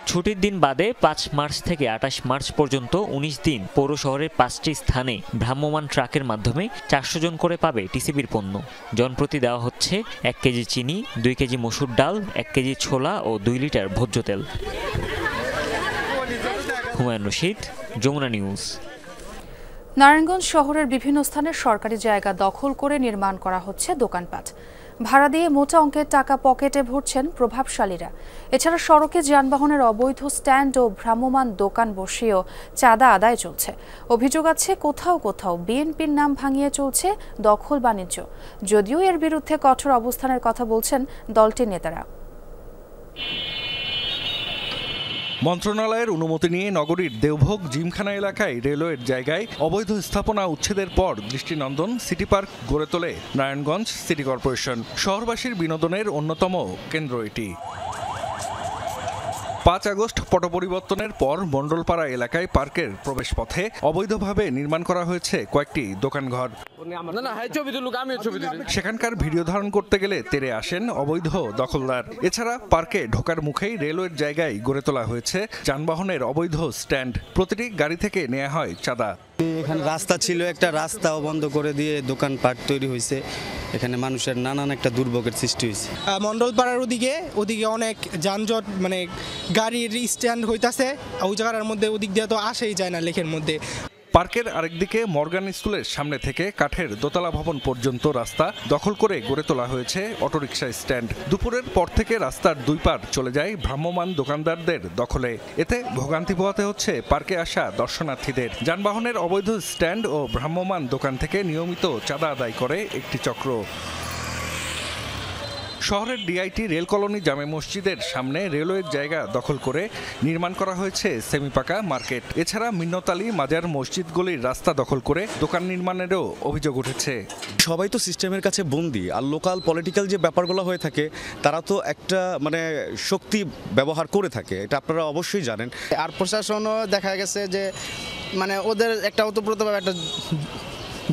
ছুটির দিন বাদে 5 মার্চ থেকে 28 মার্চ পর্যন্ত 19 দিন পৌর শহরের 5টি স্থানে ভ্রাম্যমাণ ট্রাকের মাধ্যমে 400 জন করে পাবে টিসিবির পণ্য। জনপ্রতি দেওয়া হচ্ছে 1 কেজি চিনি, 2 কেজি মসুর ডাল, 1 কেজি ছোলা ও 2 লিটার ভোজ্য তেল। হুমায়ুন রশিদ, যমুনা নিউজ। নারায়ণগঞ্জ শহরের বিভিন্ন স্থানে সরকারি জায়গা দখল করে নির্মাণ করা হচ্ছে দোকানপাট। ভাড়া দিয়ে মোটা অঙ্কের টাকা পকেটে ভরছেন প্রভাবশালীরা। এছাড়া সড়কে যানবাহনের অবৈধ স্ট্যান্ড ও ভ্রাম্যমাণ দোকান বসিয়েও চাঁদা আদায় চলছে। অভিযোগ আছে কোথাও কোথাও বিএনপির নাম ভাঙিয়ে চলছে দখল বাণিজ্য। যদিও এর বিরুদ্ধে কঠোর অবস্থানের কথা বলছেন দলটির নেতারা। মন্ত্রণালয়ের অনুমতি নিয়ে নগরীর দেওভোগ জিমখানা এলাকায় রেলওয়ের জায়গায় অবৈধ স্থাপনা উচ্ছেদের পর দৃষ্টিনন্দন সিটি পার্ক গড়ে তোলে নারায়ণগঞ্জ সিটি কর্পোরেশন। শহরবাসীর বিনোদনের অন্যতম কেন্দ্র এটি। 5 আগস্ট পট পরিবর্তনের পর মণ্ডলপাড়া এলাকায় পার্কের প্রবেশপথে অবৈধভাবে নির্মাণ করা হয়েছে কয়েকটি দোকানঘর। সেখানকার ভিডিও ধারণ করতে গেলে তেড়ে আসেন অবৈধ দখলদার। এছাড়া পার্কে ঢোকার মুখেই রেলওয়ের জায়গায় গড়ে তোলা হয়েছে যানবাহনের অবৈধ স্ট্যান্ড। প্রতিটি গাড়ি থেকে নেওয়া হয় চাঁদা। এখানে রাস্তা ছিল, একটা রাস্তাও বন্ধ করে দিয়ে দোকানপাট তৈরি হয়েছে। এখানে মানুষের নানান একটা দুর্ভোগের সৃষ্টি হয়েছে। মণ্ডলপাড়ার ওদিকে অনেক যানজট, মানে গাড়ির স্ট্যান্ড হইতাছে, ওই জায়গার মধ্যে ওদিক দিয়ে তো আসেই যায় না লেকের মধ্যে। পার্কের আরেকদিকে মর্গান স্কুলের সামনে থেকে কাঠের দোতলা ভবন পর্যন্ত রাস্তা দখল করে গড়ে তোলা হয়েছে অটোরিকশা স্ট্যান্ড। দুপুরের পর থেকে রাস্তার 2 পার চলে যায় ভ্রাম্যমাণ দোকানদারদের দখলে। এতে ভোগান্তি পোহাতে হচ্ছে পার্কে আসা দর্শনার্থীদের। যানবাহনের অবৈধ স্ট্যান্ড ও ভ্রাম্যমাণ দোকান থেকে নিয়মিত চাঁদা আদায় করে একটি চক্র। শহরের ডিআইটি রেল কলোনি জামে মসজিদের সামনে রেলওয়ের জায়গা দখল করে নির্মাণ করা হয়েছে সেমিপাকা মার্কেট। এছাড়া মিন্নতালি মাজার মসজিদ গলির রাস্তা দখল করে দোকান নির্মাণেরও অভিযোগ উঠেছে। সবাই তো সিস্টেমের কাছে বন্দী, আর লোকাল পলিটিক্যাল যে ব্যাপারগুলো হয়ে থাকে তারা তো একটা শক্তি ব্যবহার করে থাকে, এটা আপনারা অবশ্যই জানেন। আর প্রশাসনও দেখা গেছে যে ওদের একটা ওতপ্রোতভাবে একটা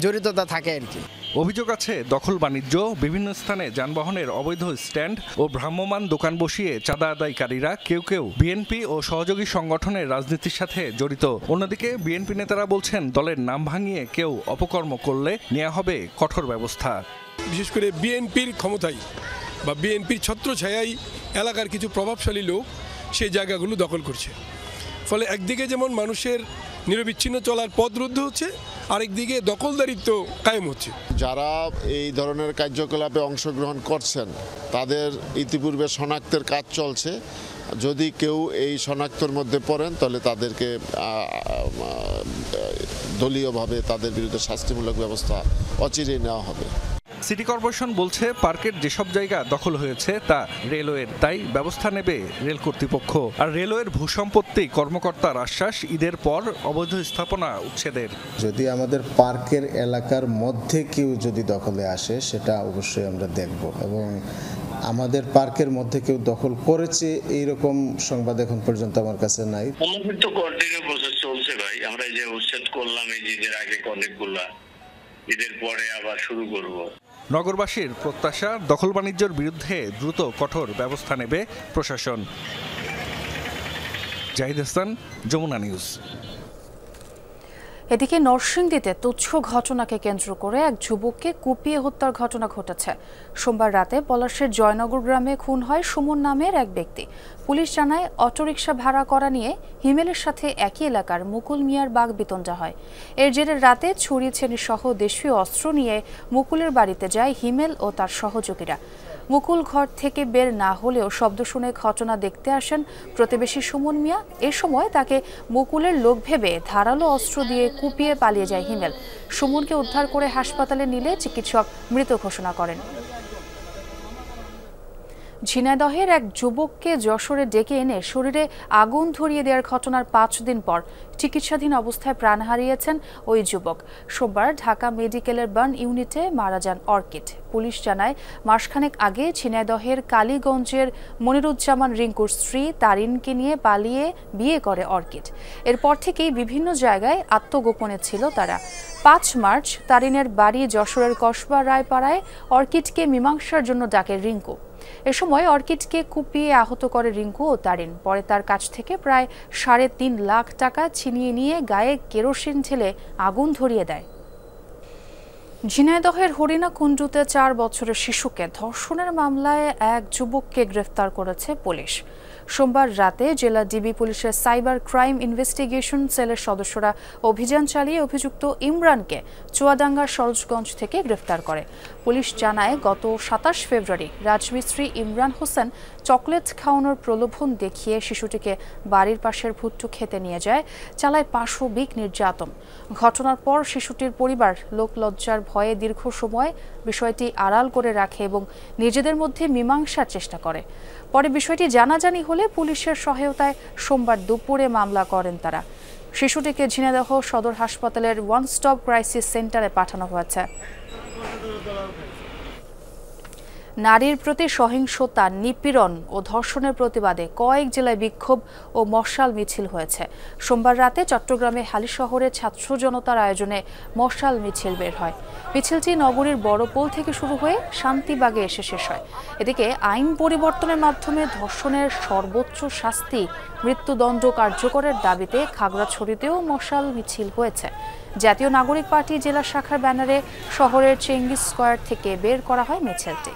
জড়িততা থাকে আর কি। অভিযোগ আছে দখল বাণিজ্য, বিভিন্ন স্থানে যানবাহনের অবৈধ স্ট্যান্ড ও ভ্রাম্যমাণ দোকান বসিয়ে চাঁদা আদায়কারীরা কেউ কেউ বিএনপি ও সহযোগী সংগঠনের রাজনীতির সাথে জড়িত। অন্যদিকে বিএনপি নেতারা বলছেন দলের নাম ভাঙিয়ে কেউ অপকর্ম করলে নেওয়া হবে কঠোর ব্যবস্থা। বিশেষ করে বিএনপির ক্ষমতায় বা বিএনপির ছত্রছায়ায় এলাকার কিছু প্রভাবশালী লোক সেই জায়গাগুলো দখল করছে। ফলে একদিকে যেমন মানুষের নিরবিচ্ছিন্ন চলার পথ রুদ্ধ হচ্ছে, আরেকদিকে দখলদারিত্ব কায়েম হচ্ছে। যারা এই ধরনের কার্যকলাপে অংশগ্রহণ করছেন তাদের ইতিপূর্বে শনাক্তের কাজ চলছে। যদি কেউ এই শনাক্তর মধ্যে পড়েন তাহলে তাদেরকে দলীয়ভাবে তাদের বিরুদ্ধে শাস্তিমূলক ব্যবস্থা অচিরেই নেওয়া হবে। সিটি কর্পোরেশন বলছে পার্কের যেসব জায়গা দখল হয়েছে তা রেলওয়ের, তাই ব্যবস্থা নেবে রেল কর্তৃপক্ষ। আর রেলওয়ের ভূসম্পত্তি কর্মকর্তার আশ্বাস ঈদের পর অবৈধ স্থাপনা উচ্ছেদের। যদি আমাদের পার্কের এলাকার মধ্যে কেউ যদি দখলে আসে সেটা অবশ্যই আমরা দেখব, এবং আমাদের পার্কের মধ্যে কেউ দখল করেছে এইরকম সংবাদ এখন পর্যন্ত আমার কাছে নাই। তো কন্টিনিউ প্রসেস চলছে ভাই। আমরা এই যে উচ্ছেদ করলাম এই ঈদের আগে অনেকগুলা, ঈদের পরে আবার শুরু করব। নগরবাসীর প্রত্যাশা দখল বাণিজ্যের বিরুদ্ধে দ্রুত কঠোর ব্যবস্থা নেবে প্রশাসন। জাহিদ হাসান, যমুনা নিউজ। এদিকে নরসিংদীতে তুচ্ছ ঘটনাকে কেন্দ্র করে এক যুবককে কুপিয়ে হত্যার ঘটনা ঘটেছে। সোমবার রাতে পলাশের জয়নগর গ্রামে খুন হয় সুমন নামের এক ব্যক্তি। পুলিশ জানায় অটোরিকশা ভাড়া করা নিয়ে হিমেলের সাথে একই এলাকার মুকুল মিয়ার বাগবিতণ্ডা হয়। এর জেরে রাতে ছুরি ছেনি সহ দেশীয় অস্ত্র নিয়ে মুকুলের বাড়িতে যায় হিমেল ও তার সহযোগীরা। মুকুল ঘর থেকে বের না হলেও শব্দ শুনে ঘটনা দেখতে আসেন প্রতিবেশী সুমন মিয়া। এ সময় তাকে মুকুলের লোক ভেবে ধারালো অস্ত্র দিয়ে কুপিয়ে পালিয়ে যায় হিমেল। সুমনকে উদ্ধার করে হাসপাতালে নিলে চিকিৎসক মৃত ঘোষণা করেন। ঝিনাইদহের এক যুবককে যশোরে ডেকে এনে শরীরে আগুন ধরিয়ে দেওয়ার ঘটনার 5 দিন পর চিকিৎসাধীন অবস্থায় প্রাণ হারিয়েছেন ওই যুবক। সোমবার ঢাকা মেডিকেলের বার্ন ইউনিটে মারা যান অর্কিড। পুলিশ জানায় মাসখানেক আগে ঝিনাইদহের কালীগঞ্জের মনিরুজ্জামান রিঙ্কুর স্ত্রী তারিনকে নিয়ে পালিয়ে বিয়ে করে অর্কিড। এরপর থেকেই বিভিন্ন জায়গায় আত্মগোপনে ছিল তারা। 5 মার্চ তারিনের বাড়ি যশোরের কসবা রায়পাড়ায় অর্কিডকে মীমাংসার জন্য ডাকে রিঙ্কু। এ সময় অর্কিডকে কুপিয়ে আহত করে রিঙ্কু ও তারিন। পরে তার কাছ থেকে প্রায় 3.5 লাখ টাকা ছিনিয়ে নিয়ে গায়ে কেরোসিন ঢেলে আগুন ধরিয়ে দেয়। ঝিনাইদহের হরিণাকুণ্ডুতে 4 বছরের শিশুকে ধর্ষণের মামলায় এক যুবককে গ্রেফতার করেছে পুলিশ। সোমবার রাতে জেলা ডিবি পুলিশের সাইবার ক্রাইম ইনভেস্টিগেশন সেলের সদস্যরা অভিযান চালিয়ে অভিযুক্ত ইমরানকে চুয়াডাঙ্গার সরোজগঞ্জ থেকে গ্রেফতার করে। পুলিশ জানায়, গত 27 ফেব্রুয়ারি রাজমিস্ত্রি ইমরান হোসেন চকলেট খাওয়ানোর প্রলোভন দেখিয়ে শিশুটিকে বাড়ির পাশের ভুট্টু খেতে নিয়ে যায়, চালায় পাশবিক নির্যাতন। ঘটনার পর শিশুটির পরিবার লোকলজ্জার ভয়ে দীর্ঘ সময় বিষয়টি আড়াল করে রাখে এবং নিজেদের মধ্যে মীমাংসার চেষ্টা করে। পরে বিষয়টি জানাজানি হলে পুলিশের সহায়তায় সোমবার দুপুরে মামলা করেন তারা। শিশুটিকে ঝিনাইদহ সদর হাসপাতালের ওয়ান স্টপ ক্রাইসিস সেন্টারে পাঠানো হয়েছে। নারীর প্রতি সহিংসতা, নিপীড়ন ও ধর্ষণের প্রতিবাদে কয়েক জেলায় বিক্ষোভ ও মশাল মিছিল হয়েছে। সোমবার রাতে চট্টগ্রামে হালিশহরে ছাত্র জনতার আয়োজনে মশাল মিছিল বের হয়। মিছিলটি নগরীর বড়পোল থেকে শুরু হয়ে শান্তিবাগে এসে শেষ হয়। এদিকে আইন পরিবর্তনের মাধ্যমে ধর্ষণের সর্বোচ্চ শাস্তি মৃত্যুদণ্ড কার্যকরের দাবিতে খাগড়াছড়িতেও মশাল মিছিল হয়েছে। জাতীয় নাগরিক পার্টি জেলা শাখার ব্যানারে শহরের চেঙ্গিস স্কয়ার থেকে বের করা হয় মিছিলটি।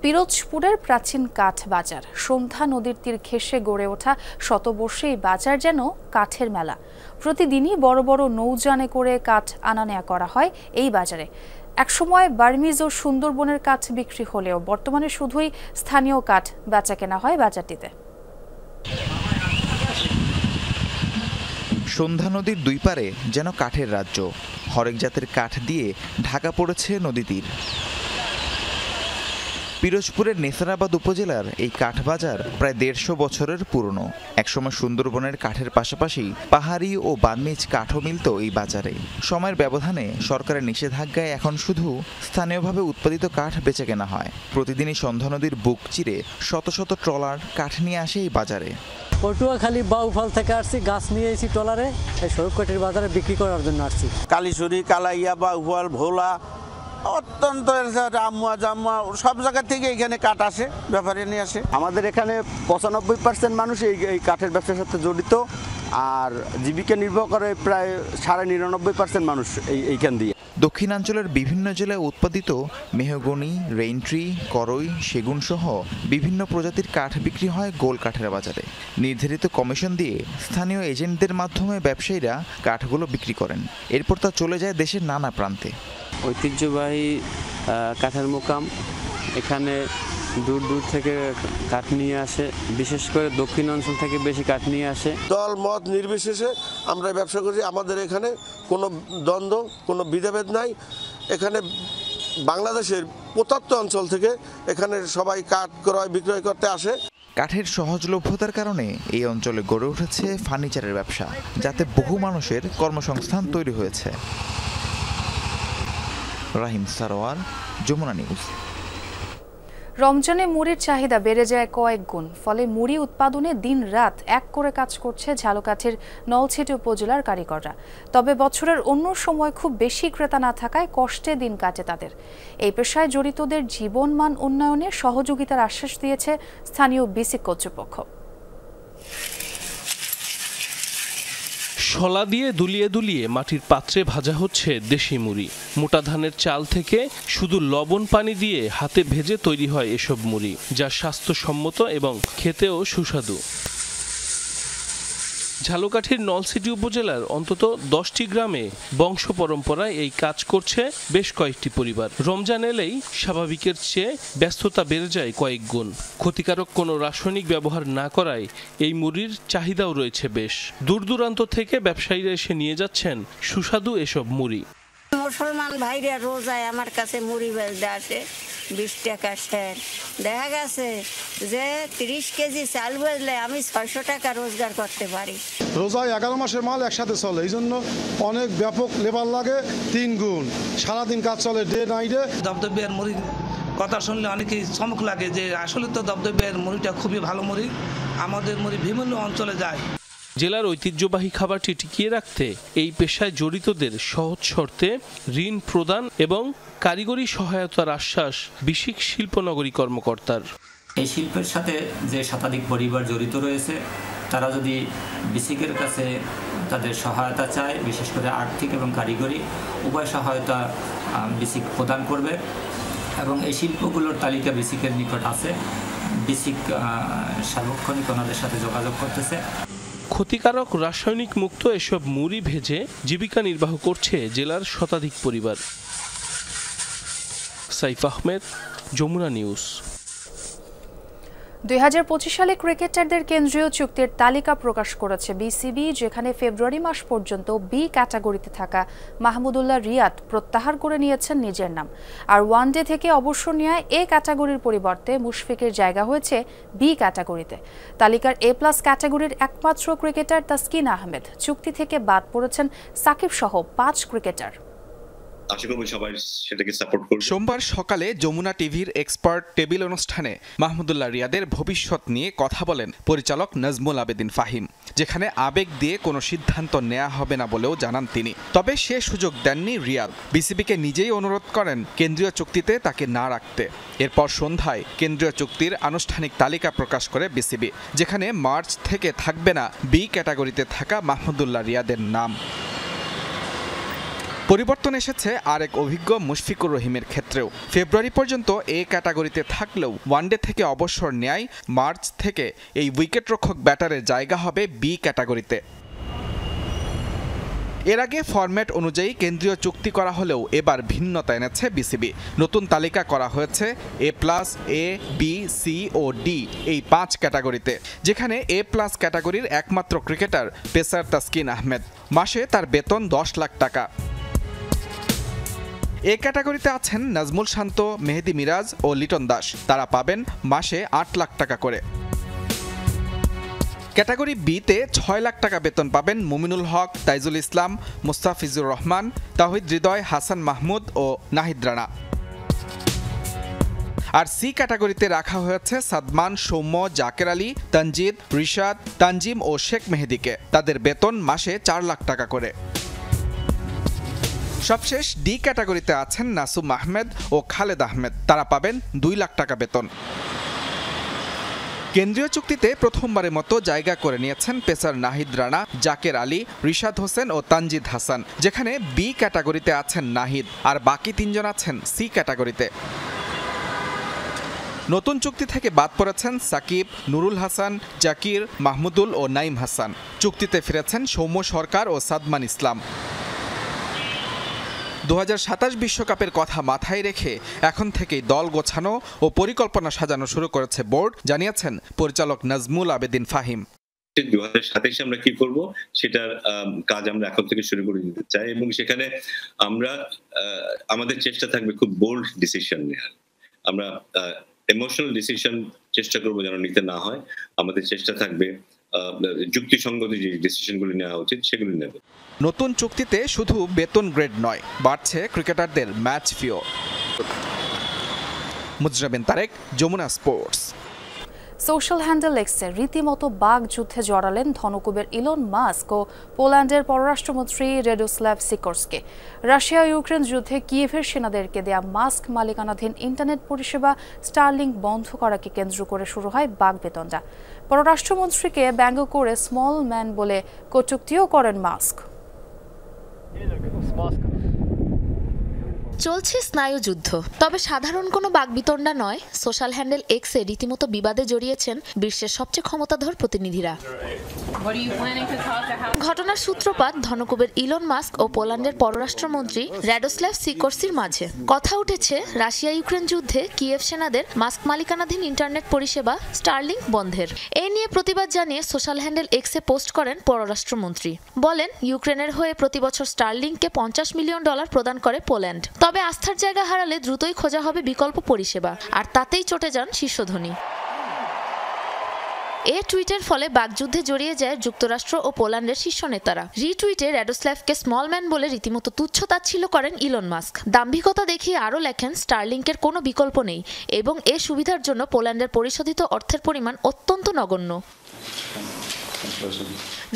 পিরোজপুরের প্রাচীন কাঠ বাজার সন্ধ্যা নদীর তীর ঘেঁষে গড়ে ওঠা শতবর্ষী এই বাজার যেন কাঠের মেলা। প্রতিদিনই বড় বড় নৌযানে করে কাঠ আনা নেয়া করা হয় এই বাজারে। একসময় বার্মিজ ও সুন্দরবনের কাঠ বিক্রি হলেও বর্তমানে শুধুই স্থানীয় কাঠ বেচা কেনা হয় বাজারটিতে। সন্ধ্যা নদীর দুই পারে যেন কাঠের রাজ্য। হরেক জাতের কাঠ দিয়ে ঢাকা পড়েছে নদী তীর। পিরোজপুরের নেসারাবাদ উপজেলার এই কাঠ বাজার প্রায় 150 বছরের পুরনো। একসময় সুন্দরবনের কাঠের পাশাপাশি পাহাড়ি ও বার্মিজ কাঠও মিলত এই বাজারে। সময়ের ব্যবধানে সরকারের নিষেধাজ্ঞায় এখন শুধু স্থানীয়ভাবে উৎপাদিত কাঠ বেচে কেনা হয়। প্রতিদিনই সন্ধ্যা নদীর বুক চিরে শত শত ট্রলার কাঠ নিয়ে আসে এই বাজারে। পটুয়াখালী বাউফল থেকে আসছি, গাছ নিয়ে এসেছি ট্রলারে, এই সড়ককাঠির বাজারে বিক্রি করার জন্য আসছি। কালীশুরি, কালাইয়া, বাউফল, ভোলা, অত্যন্ত আম্মুয়া জাম্মুয়া সব জায়গা থেকে এখানে কাঠ আসে, ব্যাপারে নিয়ে আসে। আমাদের এখানে 95% মানুষ এই কাঠের ব্যবসার সাথে জড়িত, আর জীবিকা নির্ভর করে প্রায় 99.5% মানুষ এইখান দিয়ে। দক্ষিণাঞ্চলের বিভিন্ন জেলায় উৎপাদিত মেহগনি, রেইনট্রি, করই, সেগুন সহ বিভিন্ন প্রজাতির কাঠ বিক্রি হয় গোল কাঠের বাজারে। নির্ধারিত কমিশন দিয়ে স্থানীয় এজেন্টদের মাধ্যমে ব্যবসায়ীরা কাঠগুলো বিক্রি করেন। এরপর তা চলে যায় দেশের নানা প্রান্তে। ঐতিহ্যবাহী কাঠের মোকাম, এখানে দূর দূর থেকে কাঠ নিয়ে আসে, বিশেষ করে দক্ষিণ অঞ্চল থেকে বেশি কাঠ নিয়ে আসে। দল মত নির্বিশেষে আমরা ব্যবসা করি। আমাদের এখানে কোনো দ্বন্দ্ব, কোনো বিধেভেদ নাই। এখানে বাংলাদেশের 75 অঞ্চল থেকে এখানে সবাই কাঠ ক্রয় বিক্রয় করতে আসে। কাঠের সহজলভ্যতার কারণে এই অঞ্চলে গড়ে উঠেছে ফার্নিচারের ব্যবসা, যাতে বহু মানুষের কর্মসংস্থান তৈরি হয়েছে। রাহিম সারোয়ার, যমুনা নিউজ। রমজানে মুড়ির চাহিদা বেড়ে যায় কয়েক গুণ। ফলে মুড়ি উৎপাদনে দিন রাত এক করে কাজ করছে ঝালকাঠির নলছিটি উপজেলার কারিগররা। তবে বছরের অন্য সময় খুব বেশি ক্রেতা না থাকায় কষ্টে দিন কাটে তাদের। এই পেশায় জড়িতদের জীবনমান উন্নয়নে সহযোগিতার আশ্বাস দিয়েছে স্থানীয় বিসিক কর্তৃপক্ষ। শলা দিয়ে দুলিয়ে দুলিয়ে মাটির পাত্রে ভাজা হচ্ছে দেশি মুড়ি। মোটা ধানের চাল থেকে শুধু লবণ পানি দিয়ে হাতে ভেজে তৈরি হয় এসব মুড়ি, যা স্বাস্থ্যসম্মত এবং খেতেও সুস্বাদু। ঝালকাঠির নলছিটি উপজেলার অন্তত 10টি গ্রামে বংশ পরম্পরায় এই কাজ করছে বেশ কয়েকটি পরিবার। রমজান এলেই স্বাভাবিকের চেয়ে ব্যস্ততা বেড়ে যায় কয়েক গুণ। ক্ষতিকারক কোনো রাসায়নিক ব্যবহার না করায় এই মুড়ির চাহিদাও রয়েছে বেশ। দূর দূরান্ত থেকে ব্যবসায়ীরা এসে নিয়ে যাচ্ছেন সুস্বাদু এসব মুড়ি। মুসলমান ভাইরা রোজায় আমার কাছে মুড়ি বেচতে আসে 20 টাকা সের। দেখা গেছে যে 30 কেজি চাল বেচলে আমি 600 টাকা রোজগার করতে পারি। রোজায় 11 মাসের মাল একসাথে চলে, এই জন্য অনেক ব্যাপক লেবার লাগে 3 গুণ। সারাদিন কাজ চলে ডে নাইটে। দবদবিয়ার মুড়ির কথা শুনলে অনেকেই চমক লাগে যে আসলে তো দবদবিয়ার মুড়িটা খুবই ভালো মুড়ি। আমাদের মুড়ি বিভিন্ন অঞ্চলে যায়। জেলার ঐতিহ্যবাহী খাবারটি টিকিয়ে রাখতে এই পেশায় জড়িতদের সহজ শর্তে ঋণ প্রদান এবং কারিগরি সহায়তার আশ্বাস বিসিক শিল্পনগরী কর্মকর্তার। এই শিল্পের সাথে যে শতাধিক পরিবার জড়িত রয়েছে তারা যদি বিসিকের কাছে তাদের সহায়তা চায়, বিশেষ করে আর্থিক এবং কারিগরি উভয় সহায়তা বিসিক প্রদান করবে এবং এই শিল্পগুলোর তালিকা বিসিকের নিকট আছে। বিসিক সার্বক্ষণিক ওনাদের সাথে যোগাযোগ করতেছে। ক্ষতিকারক রাসায়নিক মুক্ত এসব মুড়ি ভেজে জীবিকা নির্বাহ করছে জেলার শতাধিক পরিবার। সাইফ আহমেদ, যমুনা নিউজ। 2025 সালে ক্রিকেটারদের কেন্দ্রীয় চুক্তির তালিকা প্রকাশ করেছে বিসিবি, যেখানে ফেব্রুয়ারি মাস পর্যন্ত বি ক্যাটাগরিতে থাকা মাহমুদুল্লাহ রিয়াদ প্রত্যাহার করে নিয়েছেন নিজের নাম। আর ওয়ানডে থেকে অবসর নেওয়ায় এ ক্যাটাগরির পরিবর্তে মুশফিকের জায়গা হয়েছে বি ক্যাটাগরিতে। তালিকার এ প্লাস ক্যাটাগরির একমাত্র ক্রিকেটার তাসকিন আহমেদ। চুক্তি থেকে বাদ পড়েছেন সাকিব সহ 5 ক্রিকেটার। সোমবার সকালে যমুনা টিভির এক্সপার্ট টেবিল অনুষ্ঠানে মাহমুদুল্লাহ রিয়াদের ভবিষ্যৎ নিয়ে কথা বলেন পরিচালক নাজমুল আবেদিন ফাহিম, যেখানে আবেগ দিয়ে কোনো সিদ্ধান্ত নেওয়া হবে না বলেও জানান তিনি। তবে সে সুযোগ দেননি রিয়াদ। বিসিবিকে নিজেই অনুরোধ করেন কেন্দ্রীয় চুক্তিতে তাকে না রাখতে। এরপর সন্ধ্যায় কেন্দ্রীয় চুক্তির আনুষ্ঠানিক তালিকা প্রকাশ করে বিসিবি, যেখানে মার্চ থেকে থাকবে না বি ক্যাটাগরিতে থাকা মাহমুদুল্লাহ রিয়াদের নাম। পরিবর্তন এসেছে আরেক অভিজ্ঞ মুশফিকুর রহিমের ক্ষেত্রেও। ফেব্রুয়ারি পর্যন্ত এ ক্যাটাগরিতে থাকলেও ওয়ানডে থেকে অবসর নেয় মার্চ থেকে এই উইকেটরক্ষক ব্যাটারের জায়গা হবে বি ক্যাটাগরিতে। এর আগে ফরম্যাট অনুযায়ী কেন্দ্রীয় চুক্তি করা হলেও এবার ভিন্নতা এনেছে বিসিবি। নতুন তালিকা করা হয়েছে এ প্লাস, এ, বি, সি ও ডি এই 5 ক্যাটাগরিতে, যেখানে এ প্লাস ক্যাটাগরির একমাত্র ক্রিকেটার পেসার তাসকিন আহমেদ। মাসে তার বেতন 10 লাখ টাকা। এ ক্যাটাগরিতে আছেন নাজমুল শান্ত, মেহেদি মিরাজ ও লিটন দাস। তারা পাবেন মাসে 8 লাখ টাকা করে। ক্যাটাগরি বিতে 6 লাখ টাকা বেতন পাবেন মুমিনুল হক, তাইজুল ইসলাম, মুস্তাফিজুর রহমান, তাওহিদ হৃদয়, হাসান মাহমুদ ও নাহিদ রানা। আর সি ক্যাটাগরিতে রাখা হয়েছে সাদমান, সৌম্য, জাকের আলী, তানজিদ, রিশাদ, তানজিম ও শেখ মেহেদিকে। তাদের বেতন মাসে 4 লাখ টাকা করে। সবশেষ ডি ক্যাটাগরিতে আছেন নাসুম আহমেদ ও খালেদ আহমেদ। তারা পাবেন 2 লাখ টাকা বেতন। কেন্দ্রীয় চুক্তিতে প্রথমবারের মতো জায়গা করে নিয়েছেন পেসার নাহিদ রানা, জাকের আলী, রিশাদ হোসেন ও তানজিদ হাসান, যেখানে বি ক্যাটাগরিতে আছেন নাহিদ আর বাকি 3 জন আছেন সি ক্যাটাগরিতে। নতুন চুক্তি থেকে বাদ পড়েছেন সাকিব, নুরুল হাসান, জাকির, মাহমুদুল ও নাইম হাসান। চুক্তিতে ফিরেছেন সৌম্য সরকার ও সাদমান ইসলাম। 2027 বিশ্বকাপের কথা মাথায় রেখে এখন থেকেই দল গোছানো ও পরিকল্পনা সাজানো শুরু করেছে বোর্ড, জানিয়েছেন পরিচালক নাজমুল আবেদিন ফাহিম। 2027 আমরা কি করব সেটার কাজ আমরা এখন থেকে শুরু করে দিতে চাই এবং সেখানে আমরা আমাদের চেষ্টা থাকবে খুব বোল্ড ডিসিশন নেওয়ার। আমরা ইমোশনাল ডিসিশন চেষ্টা করব যেন নিতে না হয়। আমাদের চেষ্টা থাকবে যুক্তিসঙ্গত যে ডিসিশনগুলি নেওয়া উচিত সেগুলি নেব। নতুন চুক্তিতে শুধু বেতন গ্রেড নয়, বাড়ছে ক্রিকেটারদের ম্যাচ ফিও। Mujrabin Tarek, Jamuna sports. Social handle এক্সে রীতিমতো বাঘ যুদ্ধে জড়ালেন ধনকুবের ইলন মাস্ক ও পোল্যান্ডের পররাষ্ট্রমন্ত্রী রেডোস্লাভ সিকোরস্কি। রাশিয়া ইউক্রেন যুদ্ধে কিয়েভের সেনাদেরকে দেয়া মাস্ক মালিকানাধীন ইন্টারনেট পরিষেবা স্টারলিংক বন্ধ করাকে কেন্দ্র করে শুরু হয় বাগবিতণ্ডা। পররাষ্ট্রমন্ত্রীকে ব্যঙ্গ করে স্মল ম্যান বলে কটূক্তিও করেন মাস্ক। চলছে স্নায়ুযুদ্ধ, তবে সাধারণ কোনো বাগবিতণ্ডা নয়। সোশ্যাল হ্যান্ডেল এক্সে রীতিমতো বিবাদে জড়িয়েছেন বিশ্বের সবচেয়ে ক্ষমতাধর প্রতিনিধিরা। ঘটনার সূত্রপাত ধনকুবের ইলন মাস্ক ও পোল্যান্ডের পররাষ্ট্রমন্ত্রী রেডোস্লাভ সিকোরসির মাঝে। কথা উঠেছে রাশিয়া ইউক্রেন যুদ্ধে কিয়েভ সেনাদের মাস্ক মালিকানাধীন ইন্টারনেট পরিষেবা স্টারলিংক বন্ধের। এ নিয়ে প্রতিবাদ জানিয়ে সোশ্যাল হ্যান্ডেল এক্সে পোস্ট করেন পররাষ্ট্রমন্ত্রী। বলেন, ইউক্রেনের হয়ে প্রতি বছর স্টারলিংককে $50 মিলিয়ন প্রদান করে পোল্যান্ড। তবে আস্থার জায়গা হারালে দ্রুতই খোঁজা হবে বিকল্প পরিষেবা, আর তাতেই চটে যান শীর্ষধনী। এ টুইটের ফলে বাগযুদ্ধে জড়িয়ে যায় যুক্তরাষ্ট্র ও পোল্যান্ডের শীর্ষ নেতারা। রিটুইটে রেডোস্লাভকে স্মল ম্যান বলে রীতিমতো তুচ্ছ-তাচ্ছিল্য করেন ইলন মাস্ক। দাম্ভিকতা দেখিয়ে আরও লেখেন, স্টারলিংকের কোনো বিকল্প নেই এবং এ সুবিধার জন্য পোল্যান্ডের পরিশোধিত অর্থের পরিমাণ অত্যন্ত নগণ্য।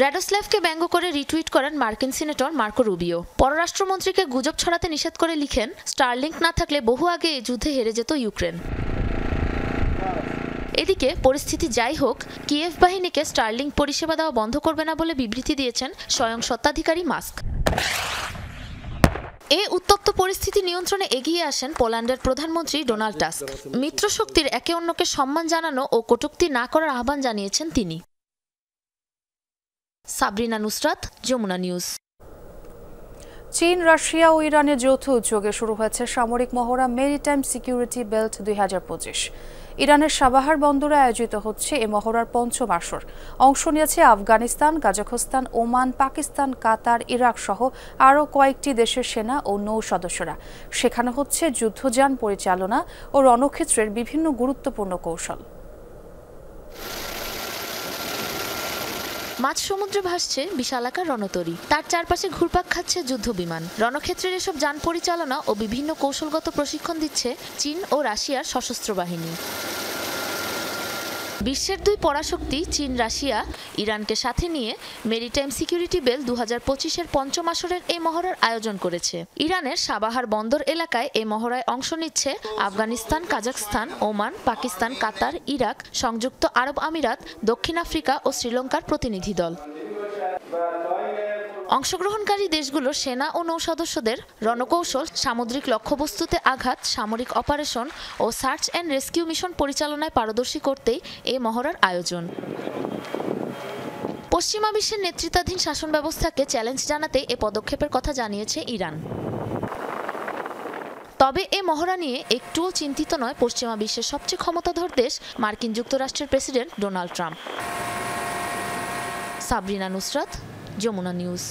র্যাডোস্ল্যাভকে ব্যঙ্গ করে রিটুইট করেন মার্কিন সিনেটর মার্কো রুবিও। পররাষ্ট্রমন্ত্রীকে গুজব ছড়াতে নিষেধ করে লিখেন, স্টারলিংক না থাকলে বহু আগে এই যুদ্ধে হেরে যেত ইউক্রেন। এদিকে পরিস্থিতি যাই হোক, কিয়েভ বাহিনীকে স্টারলিংক পরিষেবা দেওয়া বন্ধ করবে না বলে বিবৃতি দিয়েছেন স্বয়ং স্বত্বাধিকারী মাস্ক। এই উত্তপ্ত পরিস্থিতি নিয়ন্ত্রণে এগিয়ে আসেন পোল্যান্ডের প্রধানমন্ত্রী ডোনাল্ড টাস্ক। মিত্রশক্তির একে অন্যকে সম্মান জানানো ও কটূক্তি না করার আহ্বান জানিয়েছেন তিনি। সাবরিনা নুসরাত, যমুনা নিউজ। চীন, রাশিয়া ও ইরানের যৌথ উদ্যোগে শুরু হয়েছে সামরিক মহড়া মেরিটাইম সিকিউরিটি বেল্ট 2025। ইরানের সাবাহার বন্দরে আয়োজিত হচ্ছে এ মহড়ার পঞ্চম আসর। অংশ নিয়েছে আফগানিস্তান, কাজাখস্তান, ওমান, পাকিস্তান, কাতার, ইরাক সহ আরও কয়েকটি দেশের সেনা ও নৌ সদস্যরা। শেখানো হচ্ছে যুদ্ধযান পরিচালনা ও রণক্ষেত্রের বিভিন্ন গুরুত্বপূর্ণ কৌশল। মাঝ সমুদ্রে ভাসছে বিশালাকার রণতরী, তার চারপাশে ঘুরপাক খাচ্ছে যুদ্ধ বিমান। রণক্ষেত্রের এসব যান পরিচালনা ও বিভিন্ন কৌশলগত প্রশিক্ষণ দিচ্ছে চীন ও রাশিয়ার সশস্ত্র বাহিনী। বিশ্বের দুই পরাশক্তি চীন, রাশিয়া, ইরানকে সাথে নিয়ে মেরিটাইম সিকিউরিটি বেল 2025-এর পঞ্চম আসরের এই মহড়ার আয়োজন করেছে। ইরানের সাবাহার বন্দর এলাকায় এই মহড়ায় অংশ নিচ্ছে আফগানিস্তান, কাজাখস্তান, ওমান, পাকিস্তান, কাতার, ইরাক, সংযুক্ত আরব আমিরাত, দক্ষিণ আফ্রিকা ও শ্রীলঙ্কার প্রতিনিধি দল। অংশগ্রহণকারী দেশগুলোর সেনা ও নৌ সদস্যদের রণকৌশল, সামুদ্রিক লক্ষ্যবস্তুতে আঘাত, সামরিক অপারেশন ও সার্চ অ্যান্ড রেস্কিউ মিশন পরিচালনায় পারদর্শী করতেই এই মহড়ার আয়োজন। পশ্চিমা বিশ্বের নেতৃত্বাধীন শাসন ব্যবস্থাকে চ্যালেঞ্জ জানাতে এ পদক্ষেপের কথা জানিয়েছে ইরান। তবে এ মহড়া নিয়ে একটুও চিন্তিত নয় পশ্চিমা বিশ্বের সবচেয়ে ক্ষমতাধর দেশ মার্কিন যুক্তরাষ্ট্রের president Donald Trump. Sabrina Nusrat, Jamuna news.